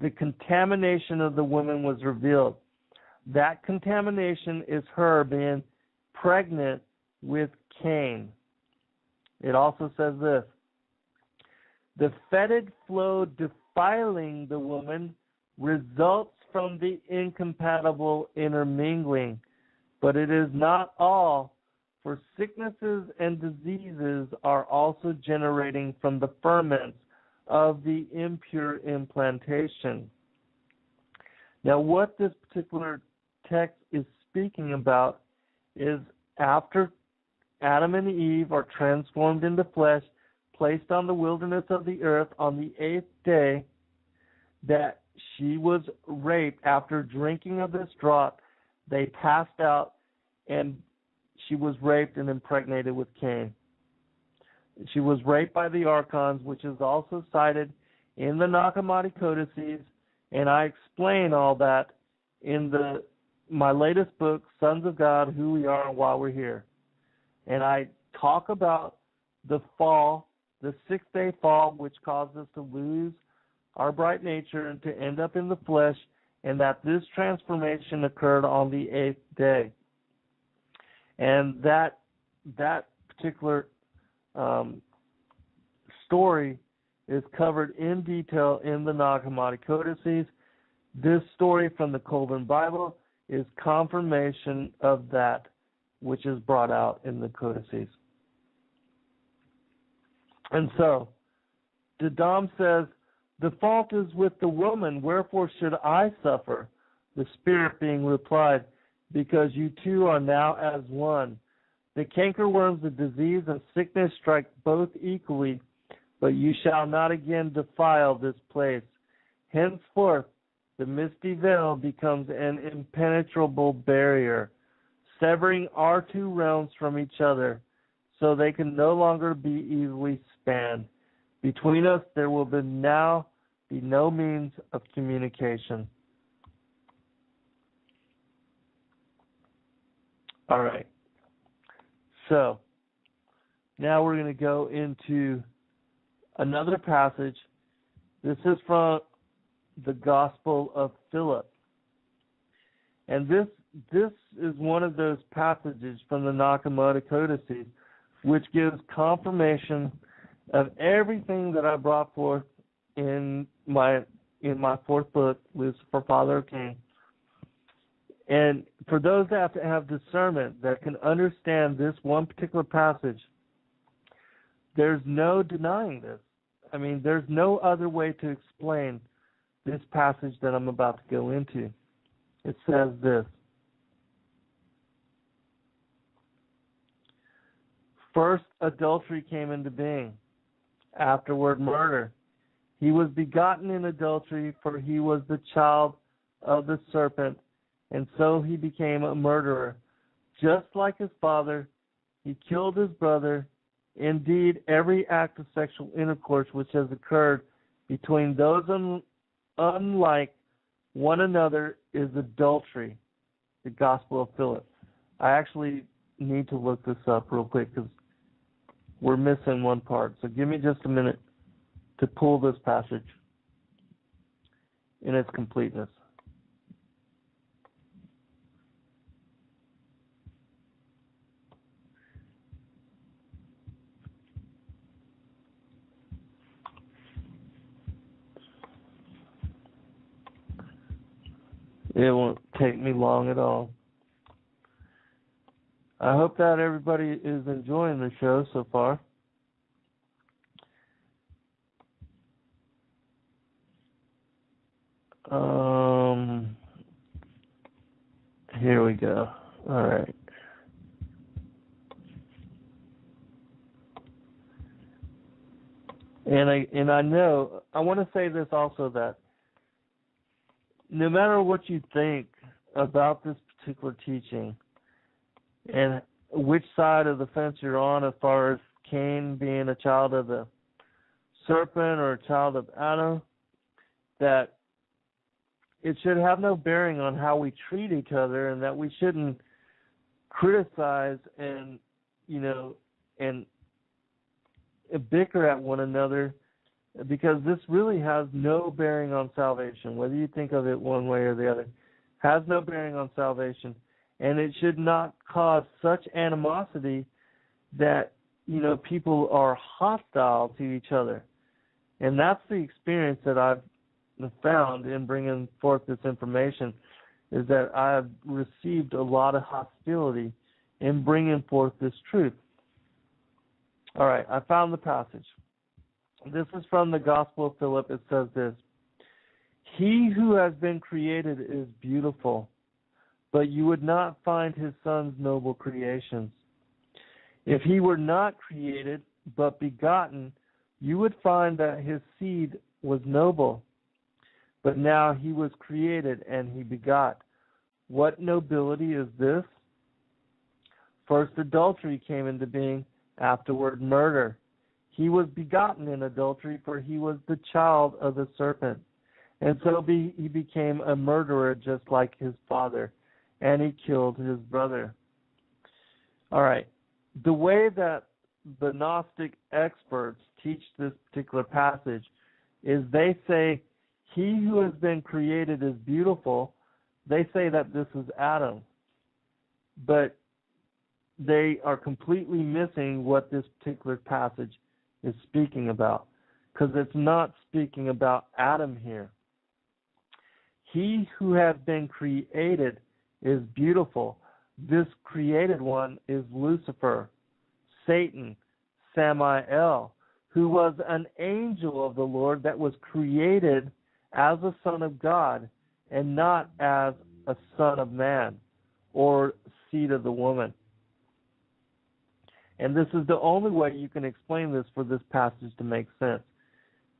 the contamination of the woman was revealed. That contamination is her being pregnant with Cain. It also says this: the fetid flow defiling the woman results from the incompatible intermingling, but it is not all, for sicknesses and diseases are also generating from the ferments of the impure implantation. Now, what this particular text is speaking about is after Adam and Eve are transformed into flesh, placed on the wilderness of the earth on the 8th day, that she was raped after drinking of this draught. They passed out, and she was raped and impregnated with Cain. She was raped by the archons, which is also cited in the Nag Hammadi codices, and I explain all that in my latest book, Sons of God, Who We Are and Why We're Here. And I talk about the fall, the 6-day fall, which caused us to lose our bright nature and to end up in the flesh, and that this transformation occurred on the 8th day. And that particular story is covered in detail in the Nag Hammadi codices. This story from the Colvin Bible is confirmation of that which is brought out in the codices. And so, Dadam says, "The fault is with the woman, wherefore should I suffer?" The spirit being replied, "Because you two are now as one. The cankerworms, the disease, and sickness strike both equally, but you shall not again defile this place. Henceforth, the misty veil becomes an impenetrable barrier, severing our two realms from each other. so they can no longer be easily spanned. Between us there will now be no means of communication. All right. So, now we're going to go into another passage. This is from the Gospel of Philip. And this is one of those passages from the Nakamoto Codices which gives confirmation of everything that I brought forth in my fourth book, Lucifer, Father of Cain. And for those that have discernment that can understand this one particular passage, there's no denying this. I mean, there's no other way to explain this passage that I'm about to go into. It says this: first, adultery came into being, afterward, murder. He was begotten in adultery, for he was the child of the serpent, and so he became a murderer. Just like his father, he killed his brother. Indeed, every act of sexual intercourse which has occurred between those unlike one another is adultery. The Gospel of Philip. I actually need to look this up real quick because we're missing one part. So give me just a minute to pull this passage in its completeness. It won't take me long at all. I hope that everybody is enjoying the show so far. Here we go. All right. And I know, I want to say this also, that no matter what you think about this particular teaching and which side of the fence you're on as far as Cain being a child of the serpent or a child of Adam, that it should have no bearing on how we treat each other, and that we shouldn't criticize and bicker at one another, because this really has no bearing on salvation. Whether you think of it one way or the other, has no bearing on salvation, and it should not cause such animosity that people are hostile to each other. And that's the experience that I've found in bringing forth this information, is that I've received a lot of hostility in bringing forth this truth. All right, I found the passage. This is from the Gospel of Philip. It says this: he who has been created is beautiful, but you would not find his son's noble creations. If he were not created, but begotten, you would find that his seed was noble. But now he was created, and he begot. What nobility is this? First adultery came into being, afterward murder. He was begotten in adultery, for he was the child of the serpent. And so he became a murderer just like his father, and he killed his brother. All right. The way that the Gnostic experts teach this particular passage is they say, he who has been created is beautiful. They say that this is Adam. But they are completely missing what this particular passage is speaking about, because it's not speaking about Adam here. He who has been created is beautiful. This created one is Lucifer, Satan, Samael, who was an angel of the Lord that was created as a son of God and not as a son of man or seed of the woman. And this is the only way you can explain this for this passage to make sense.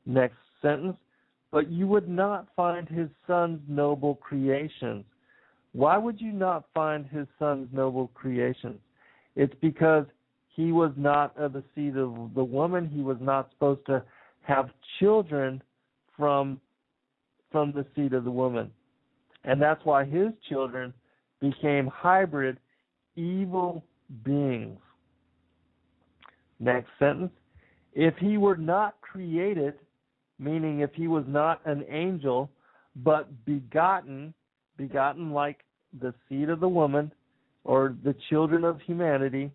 Next sentence: but you would not find his son's noble creations. Why would you not find his son's noble creations? It's because he was not of the seed of the woman. He was not supposed to have children from the seed of the woman. And that's why his children became hybrid evil beings. Next sentence. If he were not created, meaning if he was not an angel, but begotten like the seed of the woman or the children of humanity,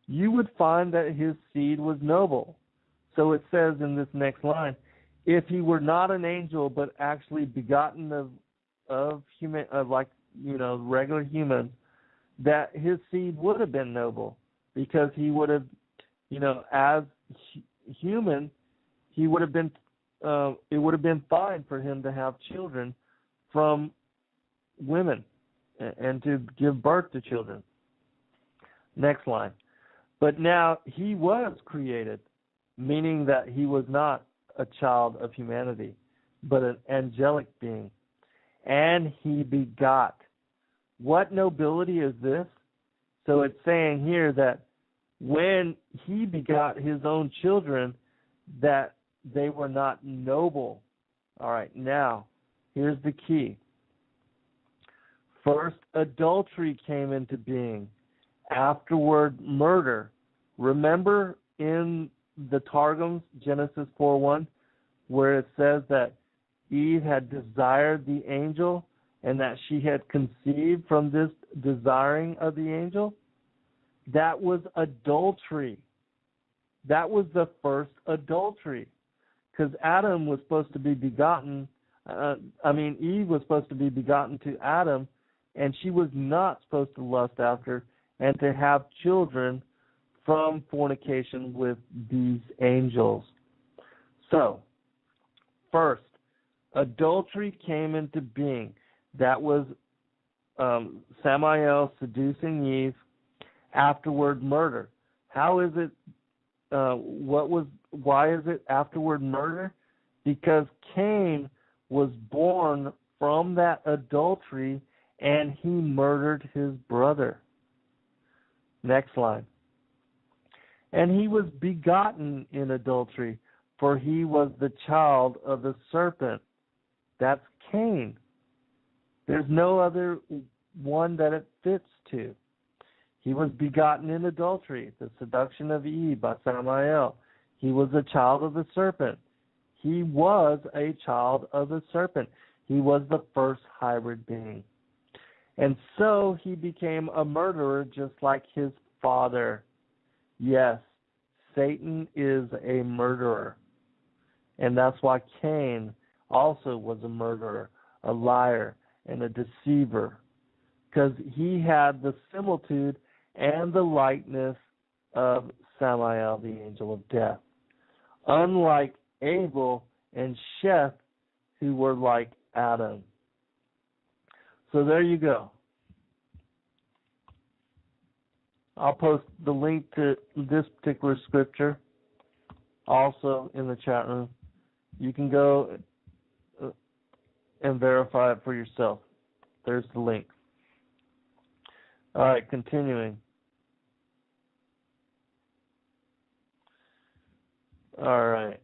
you would find that his seed was noble. So it says in this next line, if he were not an angel, but actually begotten of regular humans, that his seed would have been noble, because he would have, as human, he would have been. It would have been fine for him to have children from women and to give birth to children. Next line. But now he was created, meaning that he was not a child of humanity, but an angelic being. And he begot. What nobility is this? So it's saying here that when he begot his own children, that they were not noble. All right, now, here's the key. First, adultery came into being. Afterward, murder. Remember in the Targums, Genesis 4:1, where it says that Eve had desired the angel and that she had conceived from this desiring of the angel? That was adultery. That was the first adultery. Because Adam was supposed to be begotten, Eve was supposed to be begotten to Adam, and she was not supposed to lust after and to have children from fornication with these angels. So, first, adultery came into being. That was Samael seducing Eve. Afterward, murder. How is it? Why is it afterward murder? Because Cain was born from that adultery and he murdered his brother. Next line. And he was begotten in adultery, for he was the child of the serpent. That's Cain. There's no other one that it fits to. He was begotten in adultery, the seduction of Eve by Samael. He was a child of the serpent. He was a child of the serpent. He was the first hybrid being. And so he became a murderer just like his father. Yes, Satan is a murderer. And that's why Cain also was a murderer, a liar, and a deceiver. Because he had the similitude and the likeness of Samael, the angel of death. Unlike Abel and Sheth, who were like Adam. So there you go. I'll post the link to this particular scripture also in the chat room. You can go and verify it for yourself. There's the link. All right, continuing. All right.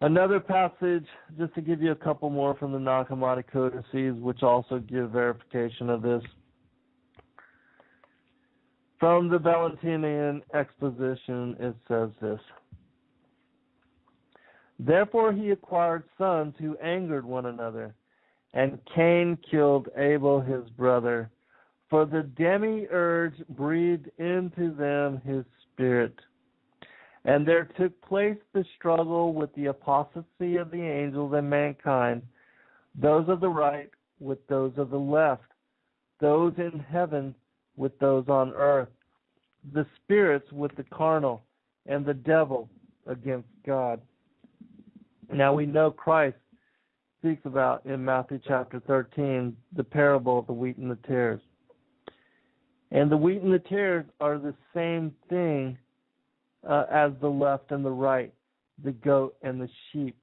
Another passage, just to give you a couple more from the Nag Hammadi Codices, which also give verification of this. From the Valentinian Exposition, it says this. Therefore he acquired sons who angered one another, and Cain killed Abel his brother, for the demiurge breathed into them his spirit. And there took place the struggle with the apostasy of the angels and mankind, those of the right with those of the left, those in heaven with those on earth, the spirits with the carnal, and the devil against God. Now we know Christ speaks about in Matthew chapter 13 the parable of the wheat and the tares. And the wheat and the tares are the same thing as the left and the right, the goat and the sheep.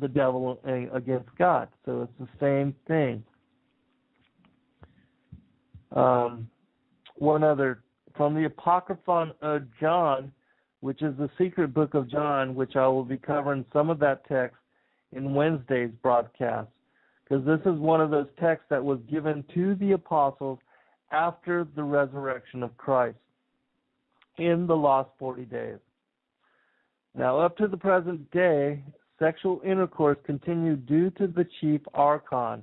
the devil against God. So it's the same thing. One other, from the Apocryphon of John, which is the secret book of John, which I will be covering some of that text in Wednesday's broadcast, because this is one of those texts that was given to the apostles after the resurrection of Christ in the lost 40 days. Now, up to the present day, sexual intercourse continued due to the chief archon,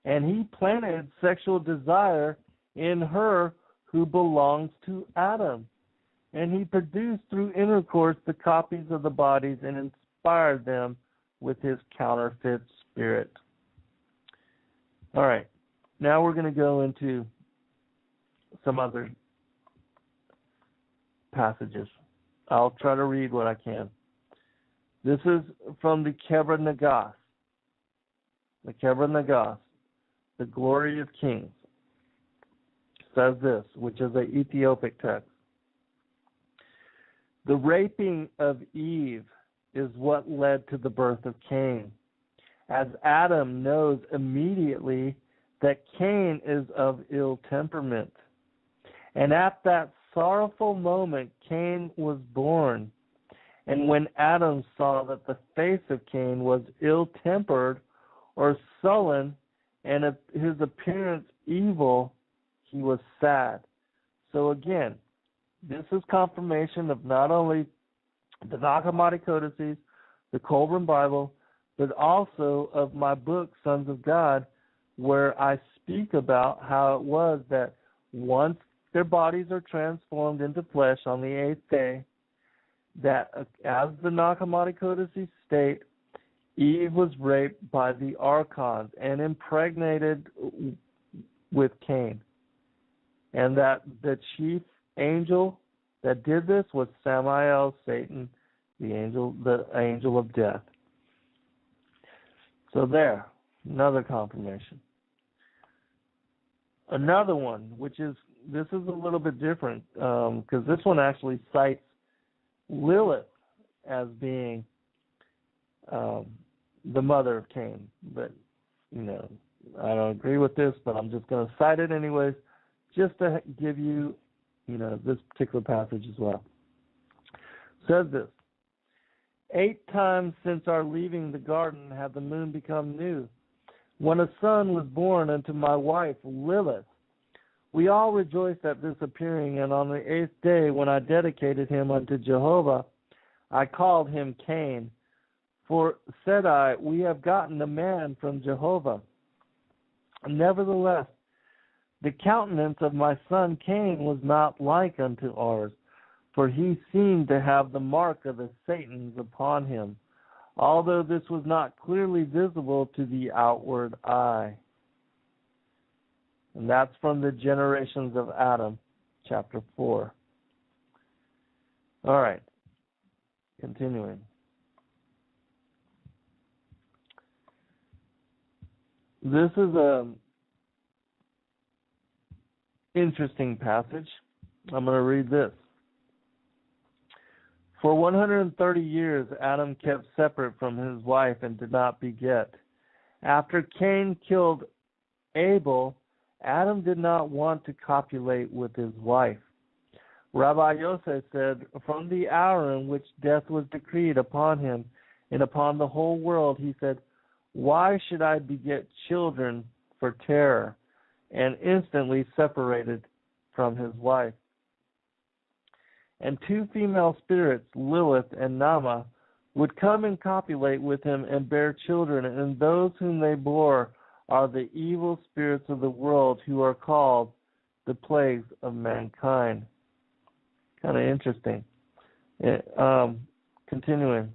and he planted sexual desire in her who belongs to Adam. And he produced through intercourse the copies of the bodies and inspired them with his counterfeit spirit. All right, now we're going to go into some other passages. I'll try to read what I can. This is from the Kebra Nagas. The Kebra Nagas, the Glory of Kings, says this, which is an Ethiopic text. The raping of Eve is what led to the birth of Cain, as Adam knows immediately that Cain is of ill temperament. And at that sorrowful moment, Cain was born. And when Adam saw that the face of Cain was ill-tempered or sullen, and his appearance evil, he was sad. So again, this is confirmation of not only the Nag Hammadi Codices, the Colburn Bible, but also of my book, Sons of God, where I speak about how it was that once their bodies are transformed into flesh on the 8th day, that as the Nag Hammadi Codices state, Eve was raped by the archons and impregnated with Cain. And that the chief angel that did this was Samael, Satan, the angel of death. So there, another confirmation. Another one, this is a little bit different, because this one actually cites Lilith as being the mother of Cain. But, I don't agree with this, but I'm just going to cite it anyways, just to give you, this particular passage as well. It says this: 8 times since our leaving the garden had the moon become new, when a son was born unto my wife Lilith. We all rejoiced at this appearing, and on the 8th day, when I dedicated him unto Jehovah, I called him Cain. For, said I, we have gotten a man from Jehovah. Nevertheless, the countenance of my son Cain was not like unto ours, for he seemed to have the mark of the Satans upon him, although this was not clearly visible to the outward eye. And that's from the Generations of Adam, chapter 4. All right, continuing. This is a interesting passage. I'm going to read this. For 130 years, Adam kept separate from his wife and did not beget. After Cain killed Abel, Adam did not want to copulate with his wife. Rabbi Yosef said, from the hour in which death was decreed upon him and upon the whole world, he said, why should I beget children for terror? And instantly separated from his wife. And 2 female spirits, Lilith and Nama, would come and copulate with him and bear children, and those whom they bore are the evil spirits of the world, who are called the plagues of mankind. Kind of interesting. Continuing.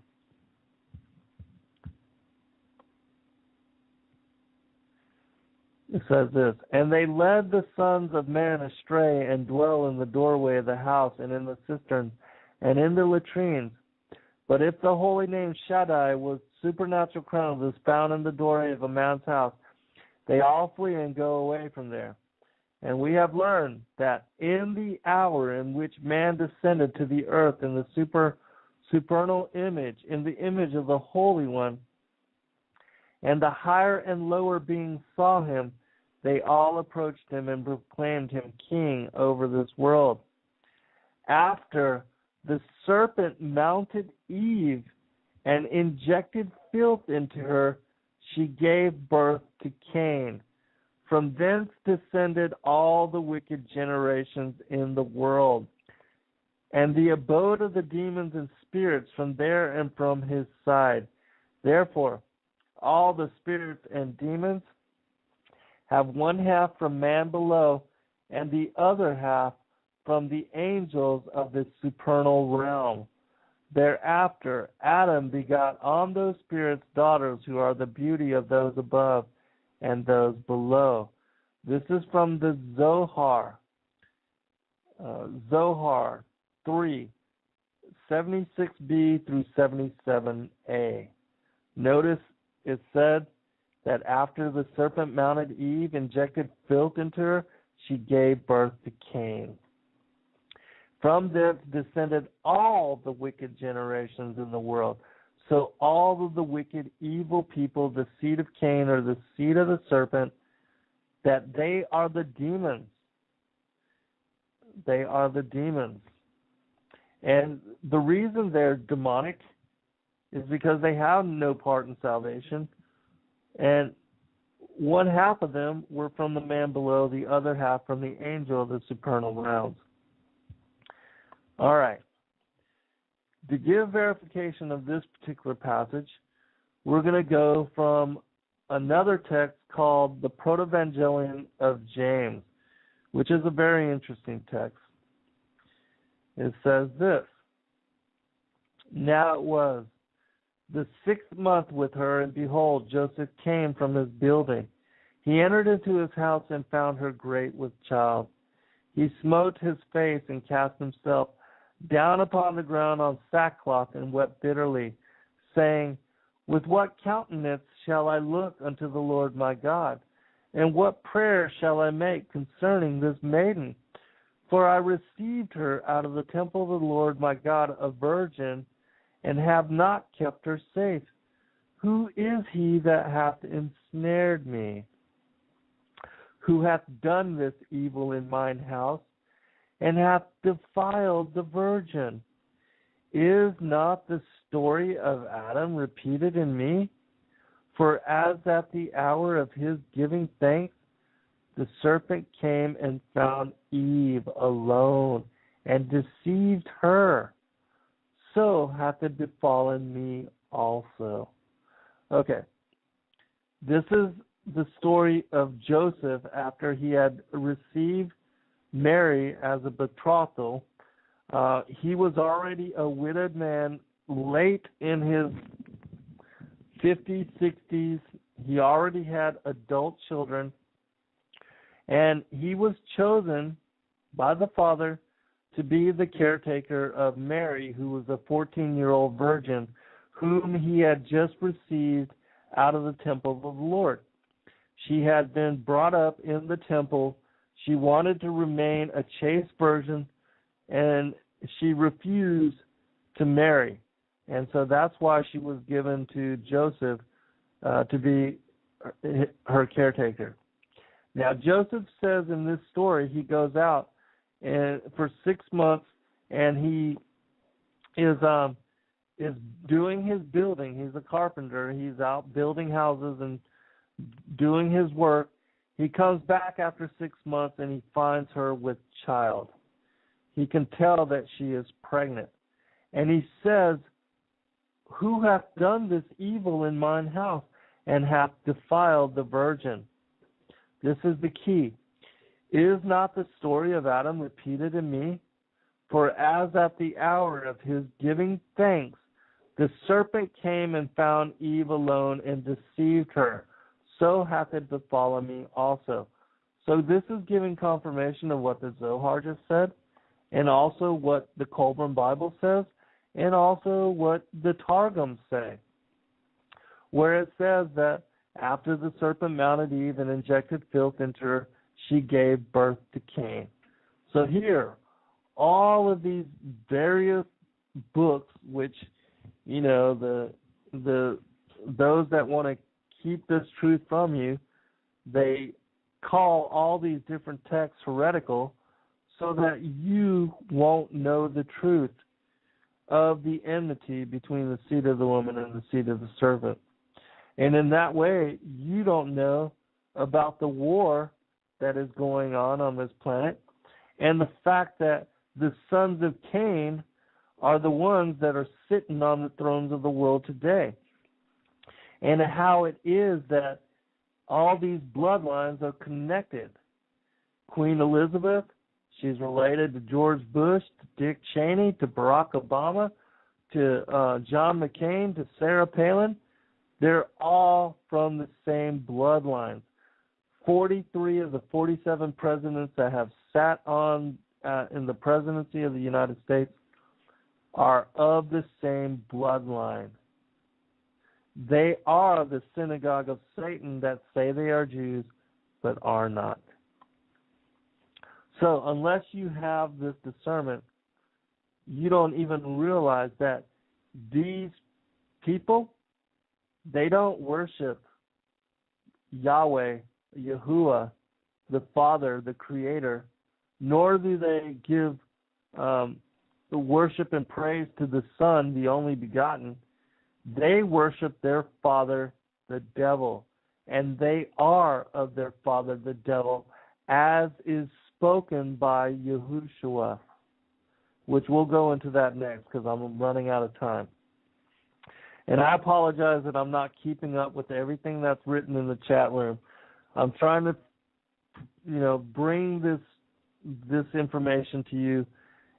It says this: and they led the sons of man astray, and dwell in the doorway of the house, and in the cisterns, and in the latrines. But if the holy name Shaddai was supernatural crown was found in the doorway of a man's house, they all flee and go away from there. And we have learned that in the hour in which man descended to the earth in the supernal image, in the image of the Holy One, And the higher and lower beings saw him. They all approached him and proclaimed him king over this world. After the serpent mounted Eve and injected filth into her, she gave birth to Cain. From thence descended all the wicked generations in the world. And the abode of the demons and spirits from there and from his side. Therefore, all the spirits and demons have one half from man below, and the other half from the angels of the supernal realm. Thereafter, Adam begot on those spirits daughters who are the beauty of those above and those below. This is from the Zohar. Zohar 3, 76b through 77a. Notice it said that after the serpent mounted Eve, injected filth into her, she gave birth to Cain. From this descended all the wicked generations in the world. So all of the wicked, evil people, the seed of Cain or the seed of the serpent, that they are the demons. They are the demons. And the reason they're demonic is because they have no part in salvation. And one half of them were from the man below, the other half from the angel of the supernal realms. All right. To give verification of this particular passage, we're going to go from another text called the Protevangelion of James, which is a very interesting text. It says this: Now it was the 6th month with her, and behold, Joseph came from his building. He entered into his house and found her great with child. He smote his face and cast himself down upon the ground on sackcloth and wept bitterly, saying, With what countenance shall I look unto the Lord my God? And what prayer shall I make concerning this maiden? For I received her out of the temple of the Lord my God a virgin, and have not kept her safe. Who is he that hath ensnared me? Who hath done this evil in mine house, and hath defiled the virgin? Is not the story of Adam repeated in me? For as at the hour of his giving thanks, the serpent came and found Eve alone, and deceived her. So hath it befallen me also. Okay. This is the story of Joseph after he had received Mary as a betrothal. He was already a widowed man, late in his 50s, 60s. He already had adult children. And he was chosen by the Father to be the caretaker of Mary, who was a 14-year-old virgin, whom he had just received out of the temple of the Lord. She had been brought up in the temple. She wanted to remain a chaste virgin, and she refused to marry. And so that's why she was given to Joseph to be her caretaker. Now, Joseph says in this story, he goes out and for 6 months, and he is doing his building. He's a carpenter. He's out building houses and doing his work. He comes back after 6 months, and he finds her with child. He can tell that she is pregnant. And he says, Who hath done this evil in mine house, and hath defiled the virgin? This is the key. Is not the story of Adam repeated in me? For as at the hour of his giving thanks, the serpent came and found Eve alone and deceived her. So hath it befallen me also. So this is giving confirmation of what the Zohar just said, and also what the Colburn Bible says, and also what the Targums say, where it says that after the serpent mounted Eve and injected filth into her, she gave birth to Cain. So here, all of these various books, which, you know, the those that want to keep this truth from you. They call all these different texts heretical so that you won't know the truth of the enmity between the seed of the woman and the seed of the serpent. And in that way, you don't know about the war that is going on this planet, and the fact that the sons of Cain are the ones that are sitting on the thrones of the world today. And how it is that all these bloodlines are connected. Queen Elizabeth, she's related to George Bush, to Dick Cheney, to Barack Obama, to John McCain, to Sarah Palin. They're all from the same bloodlines. 43 of the 47 presidents that have sat on in the presidency of the United States are of the same bloodline. They are the synagogue of Satan that say they are Jews but are not. So unless you have this discernment, you don't even realize that these people, they don't worship Yahweh, Yahuwah, the Father, the Creator, nor do they give the worship and praise to the Son, the only begotten. They worship their father, the devil, and they are of their father, the devil, as is spoken by Yahushua, which we'll go into that next because I'm running out of time. And I apologize that I'm not keeping up with everything that's written in the chat room. I'm trying to, bring this information to you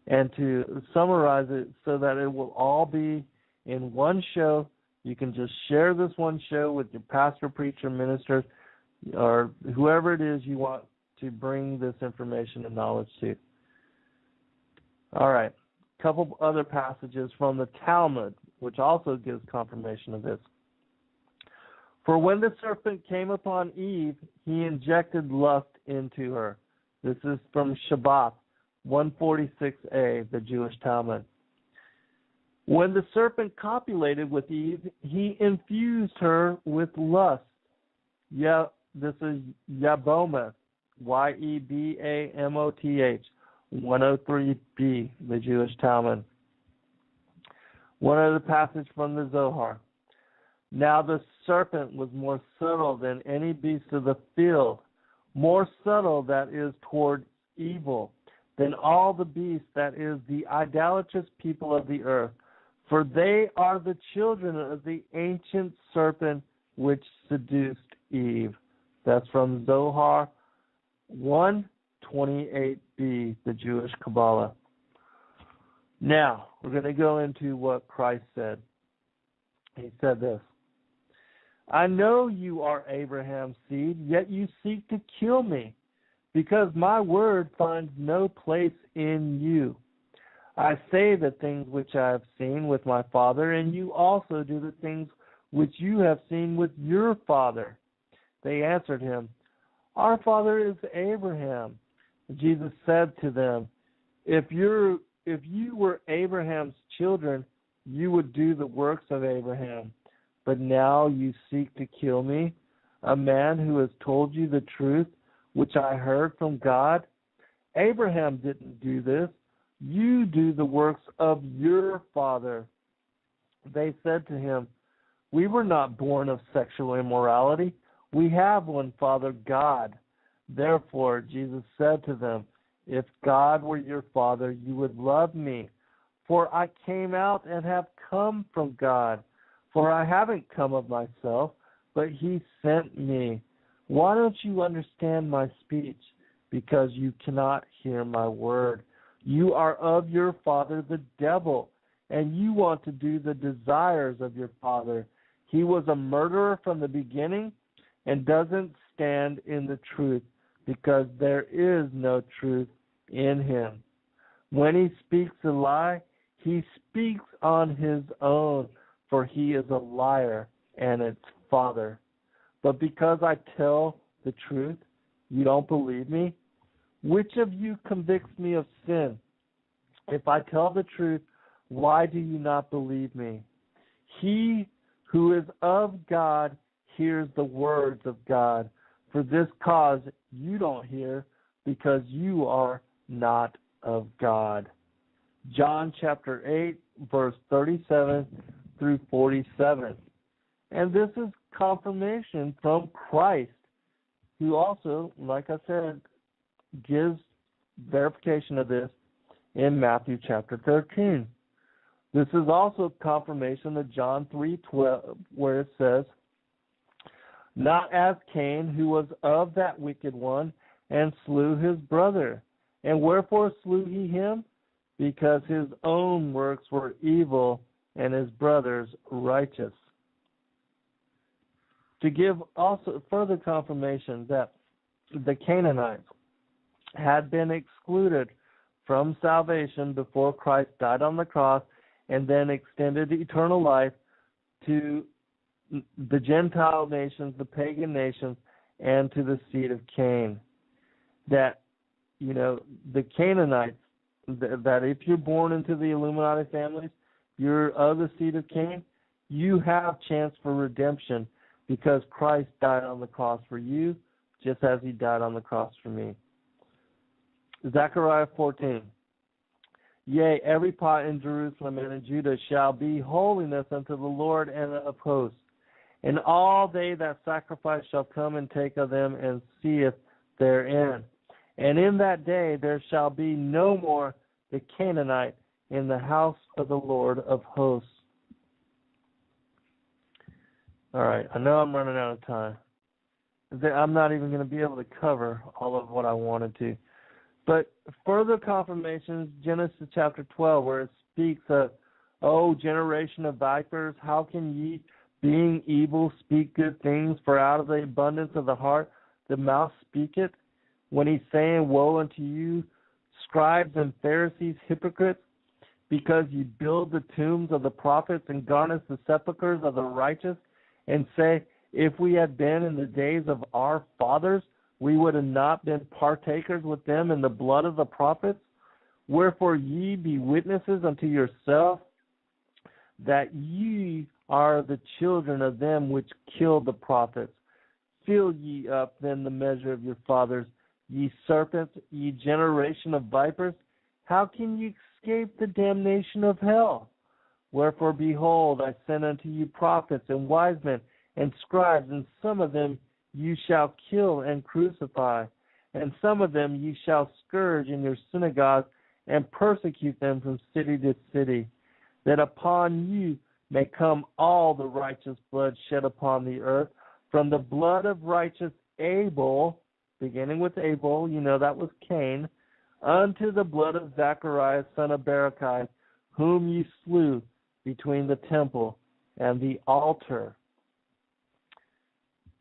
and to summarize it so that it will all be in one show. You can just share this one show with your pastor, preacher, minister, or whoever it is you want to bring this information and knowledge to. All right. A couple other passages from the Talmud, which also gives confirmation of this. For when the serpent came upon Eve, he injected lust into her. This is from Shabbat 146a, the Jewish Talmud. When the serpent copulated with Eve, he infused her with lust. Yeah, this is Yebomoth, Yebamoth, 103b, the Jewish Talmud. One other passage from the Zohar. Now the serpent was more subtle than any beast of the field, more subtle, that is, toward evil, than all the beasts, that is, the idolatrous people of the earth. For they are the children of the ancient serpent which seduced Eve. That's from Zohar 1:28b, the Jewish Kabbalah. Now, we're going to go into what Christ said. He said this: I know you are Abraham's seed, yet you seek to kill me, because my word finds no place in you. I say the things which I have seen with my father, and you also do the things which you have seen with your father. They answered him, Our father is Abraham. Jesus said to them, If you were Abraham's children, you would do the works of Abraham. But now you seek to kill me, a man who has told you the truth, which I heard from God. Abraham didn't do this. You do the works of your father. They said to him, We were not born of sexual immorality. We have one Father, God. Therefore, Jesus said to them, If God were your Father, you would love me, for I came out and have come from God. For I haven't come of myself, but he sent me. Why don't you understand my speech? Because you cannot hear my word. You are of your father the devil, and you want to do the desires of your father. He was a murderer from the beginning and doesn't stand in the truth, because there is no truth in him. When he speaks a lie, he speaks on his own, for he is a liar and its father. But because I tell the truth, you don't believe me? Which of you convicts me of sin? If I tell the truth, why do you not believe me? He who is of God hears the words of God. For this cause you don't hear, because you are not of God. John chapter 8, verse 37 through 47. And this is confirmation from Christ, who also, like I said, gives verification of this in Matthew chapter 13. This is also confirmation of John 3:12, where it says, not as Cain, who was of that wicked one, and slew his brother. And wherefore slew he him? Because his own works were evil, and his brother's righteous. To give also further confirmation that the Canaanites had been excluded from salvation before Christ died on the cross, and then extended eternal life to the Gentile nations, the pagan nations, and to the seed of Cain. That, the Canaanites, that if you're born into the Illuminati families, you're of the seed of Cain, you have chance for redemption because Christ died on the cross for you, just as he died on the cross for me. Zechariah 14. Yea, every pot in Jerusalem and in Judah shall be holiness unto the Lord and of hosts. And all they that sacrifice shall come and take of them and seeth therein. And in that day there shall be no more the Canaanite in the house of the Lord of hosts. All right, I know I'm running out of time. I'm not even going to be able to cover all of what I wanted to. But further confirmations, Genesis chapter 12, where it speaks of, O generation of vipers, how can ye, being evil, speak good things? For out of the abundance of the heart the mouth speaketh. When he's saying, woe unto you, scribes and Pharisees, hypocrites, because ye build the tombs of the prophets and garnish the sepulchres of the righteous, and say, if we had been in the days of our fathers, we would have not been partakers with them in the blood of the prophets. Wherefore ye be witnesses unto yourself that ye are the children of them which killed the prophets. Fill ye up then the measure of your fathers, ye serpents, ye generation of vipers. How can ye escape the damnation of hell? Wherefore, behold, I send unto you prophets and wise men and scribes, and some of them you shall kill and crucify, and some of them ye shall scourge in your synagogues and persecute them from city to city, that upon you may come all the righteous blood shed upon the earth, from the blood of righteous Abel, beginning with Abel, that was Cain, unto the blood of Zacharias, son of Barachiah, whom ye slew between the temple and the altar.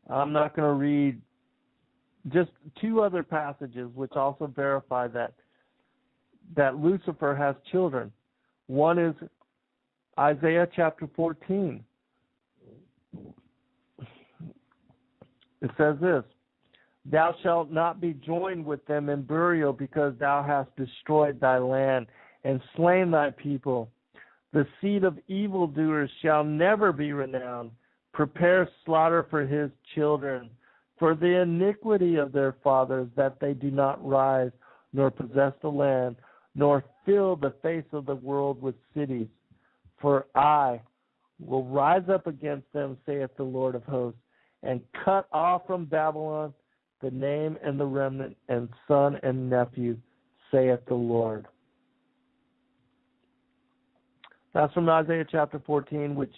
I'm not going to read just two other passages which also verify that Lucifer has children. One is Isaiah chapter 14. It says this, thou shalt not be joined with them in burial, because thou hast destroyed thy land and slain thy people. The seed of evildoers shall never be renowned. Prepare slaughter for his children, for the iniquity of their fathers, that they do not rise, nor possess the land, nor fill the face of the world with cities. For I will rise up against them, saith the Lord of hosts, and cut off from Babylon the name and the remnant, and son and nephew, saith the Lord. That's from Isaiah chapter 14, which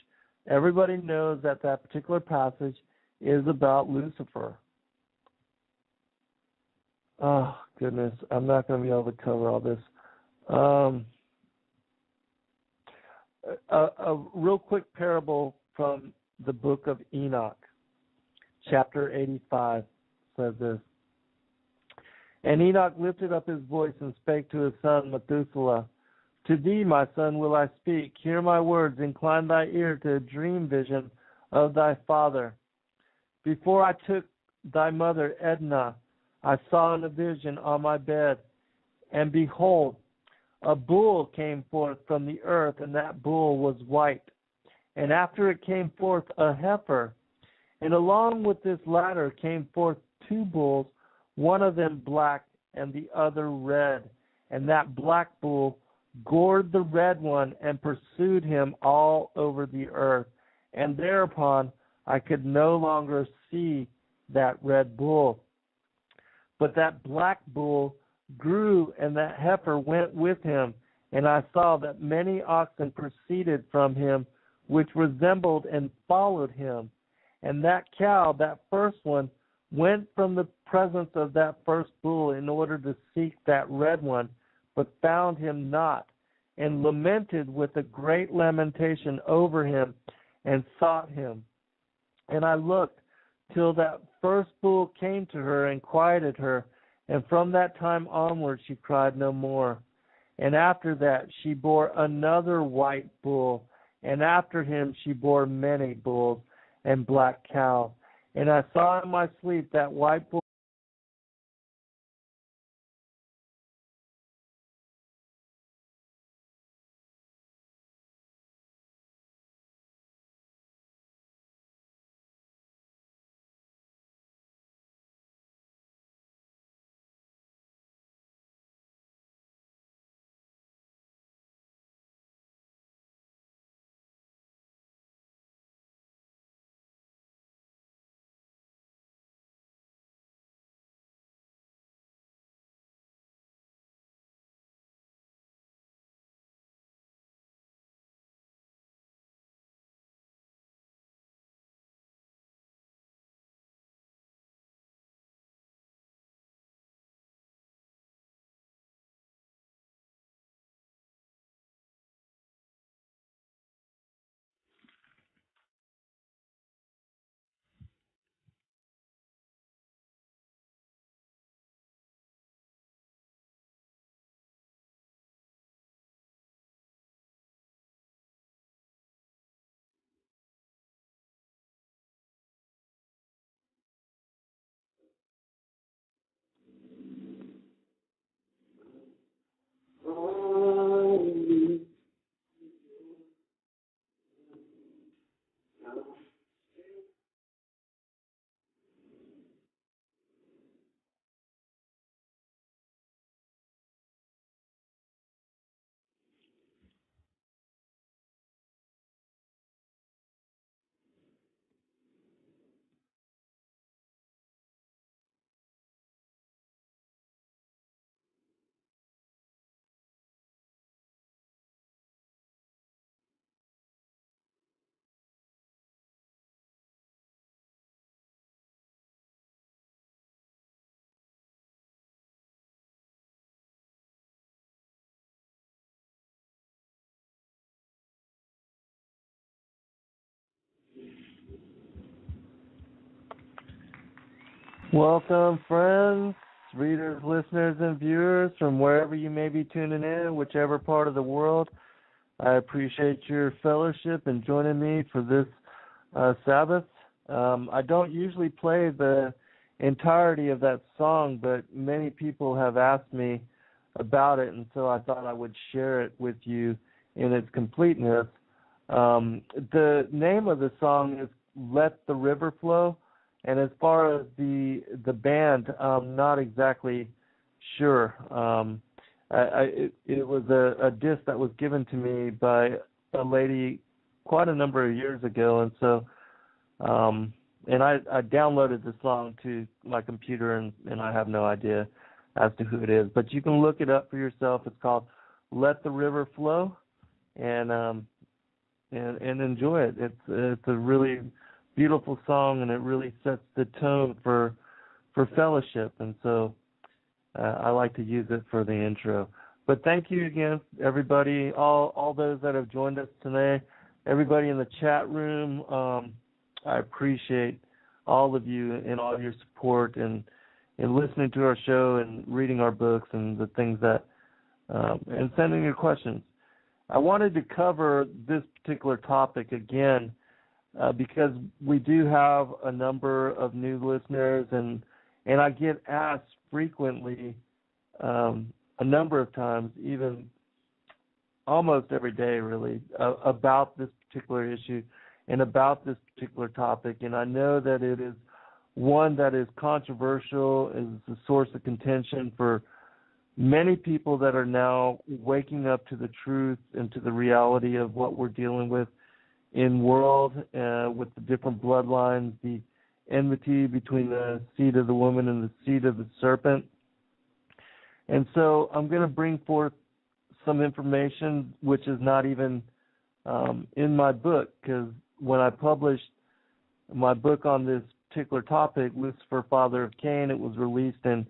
everybody knows that particular passage is about Lucifer. Oh, goodness. I'm not going to be able to cover all this. A real quick parable from the book of Enoch, chapter 85, says this. And Enoch lifted up his voice and spake to his son Methuselah, to thee, my son, will I speak. Hear my words. Incline thy ear to a dream vision of thy father. Before I took thy mother Edna, I saw in a vision on my bed, and behold, a bull came forth from the earth, and that bull was white. And after it came forth a heifer, And along with this latter came forth two bulls, one of them black and the other red. And that black bull gored the red one and pursued him all over the earth. And thereupon I could no longer see that red bull. But that black bull grew, and that heifer went with him. And I saw that many oxen proceeded from him, which resembled and followed him. And that cow, that first one, went from the presence of that first bull in order to seek that red one, but found him not, and lamented with a great lamentation over him, and sought him. And I looked till that first bull came to her and quieted her, and from that time onward she cried no more. And after that she bore another white bull, and after him she bore many bulls and black cows. And I saw in my sleep that white bull. Welcome, friends, readers, listeners, and viewers from wherever you may be tuning in, whichever part of the world. I appreciate your fellowship and joining me for this Sabbath. I don't usually play the entirety of that song, but many people have asked me about it, and so I thought I would share it with you in its completeness. The name of the song is Let the River Flow. And as far as the band, I'm not exactly sure. It was a disc that was given to me by a lady quite a number of years ago, and so and I downloaded the song to my computer, and I have no idea as to who it is. But you can look it up for yourself. It's called "Let the River Flow," and enjoy it. It's a really beautiful song, and it really sets the tone for fellowship, and so I like to use it for the intro. But thank you again, everybody, all those that have joined us today, everybody in the chat room. I appreciate all of you and all your support and listening to our show and reading our books and the things that and sending your questions. I wanted to cover this particular topic again because we do have a number of new listeners, and I get asked frequently, a number of times, even almost every day really, about this particular issue. and about this particular topic. And I know that it is one that is controversial, is a source of contention for many people that are now waking up to the truth and to the reality of what we're dealing with in world, with the different bloodlines, the enmity between the seed of the woman and the seed of the serpent. And so I'm going to bring forth some information which is not even in my book, because when I published my book on this particular topic, Lucifer, Father of Cain, it was released in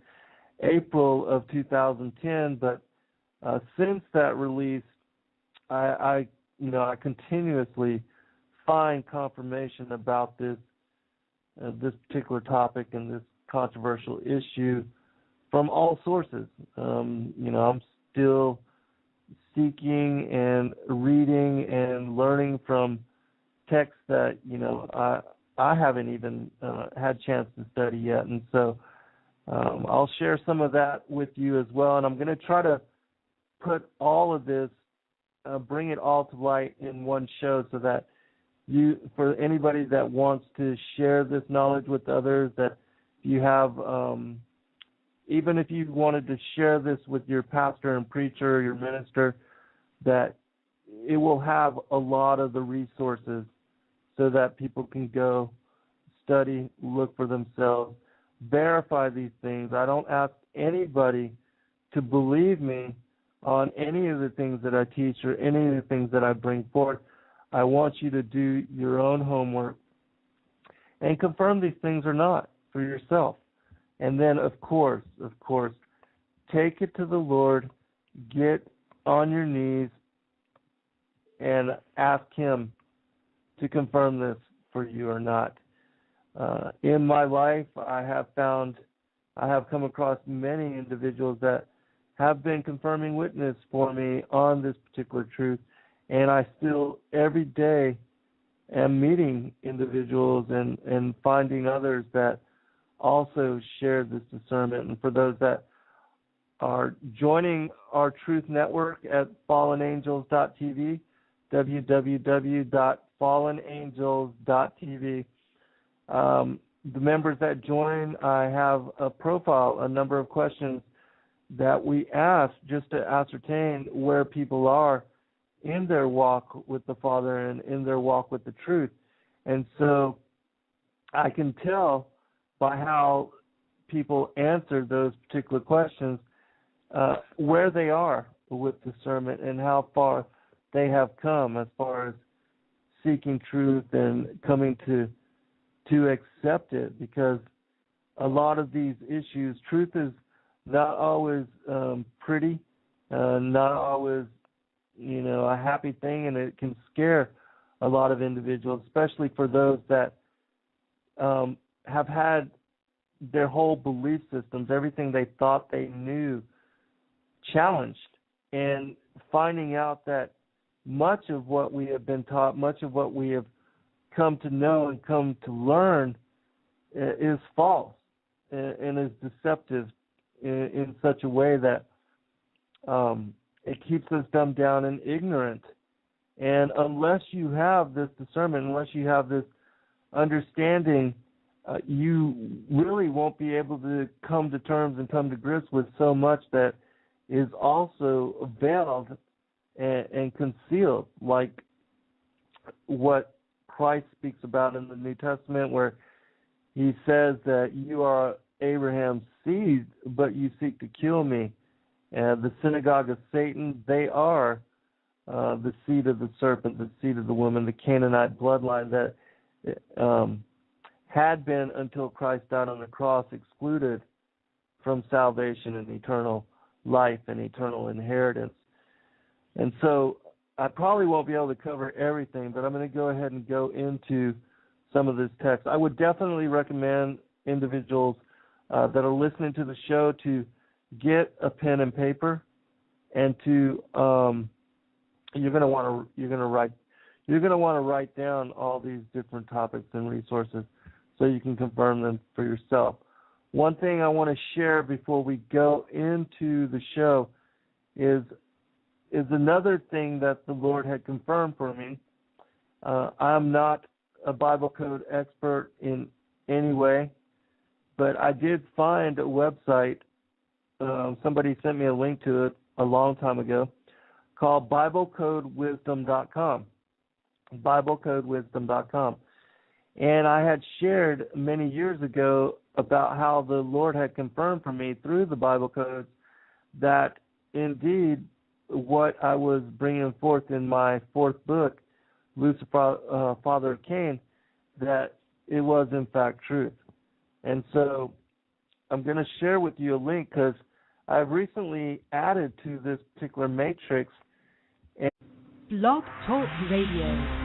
April of 2010. But since that release, I continuously find confirmation about this particular topic and this controversial issue from all sources. I'm still seeking and reading and learning from texts that I haven't even had a chance to study yet, and so I'll share some of that with you as well. And I'm going to try to put all of this, bring it all to light in one show, so that for anybody that wants to share this knowledge with others, that you have, even if you wanted to share this with your pastor and preacher, your minister, that it will have a lot of the resources so that people can go study, look for themselves, verify these things. I don't ask anybody to believe me on any of the things that I teach or any of the things that I bring forth. I want you to do your own homework and confirm these things or not for yourself. And then, of course, take it to the Lord, get on your knees, and ask Him to confirm this for you or not. In my life, I have come across many individuals that have been confirming witness for me on this particular truth, and I still every day am meeting individuals and finding others that also share this discernment. And for those that are joining our Truth Network at fallenangels.tv, www.fallenangels.tv. The members that join, I have a profile, a number of questions that we ask just to ascertain where people are in their walk with the Father and in their walk with the truth. And so I can tell by how people answer those particular questions where they are with discernment and how far they have come as far as seeking truth and coming to accept it, because a lot of these issues, truth is not always pretty, not always a happy thing, and it can scare a lot of individuals, especially for those that have had their whole belief systems, everything they thought they knew, challenged, and finding out that much of what we have been taught, much of what we have come to know and come to learn is false and is deceptive in such a way that it keeps us dumbed down and ignorant. And unless you have this discernment, unless you have this understanding, you really won't be able to come to terms and come to grips with so much that is also veiled and concealed, like what Christ speaks about in the New Testament, where He says that you are Abraham's seed, but you seek to kill me. The synagogue of Satan, they are the seed of the serpent, the seed of the woman, the Canaanite bloodline that had been, until Christ died on the cross, excluded from salvation and eternal life and eternal inheritance. And so I probably won't be able to cover everything, but I'm going to go ahead and go into some of this text. I would definitely recommend individuals that are listening to the show to get a pen and paper, and to you're going to want to write down all these different topics and resources so you can confirm them for yourself. One thing I want to share before we go into the show is another thing that the Lord had confirmed for me. I'm not a Bible code expert in any way, but I did find a website. Somebody sent me a link to it a long time ago called BibleCodeWisdom.com. BibleCodeWisdom.com. And I had shared many years ago about how the Lord had confirmed for me through the Bible codes that indeed what I was bringing forth in my fourth book, Lucifer, father of Cain, that it was in fact truth. And so I'm going to share with you a link because I've recently added to this particular matrix. Blog Talk Radio.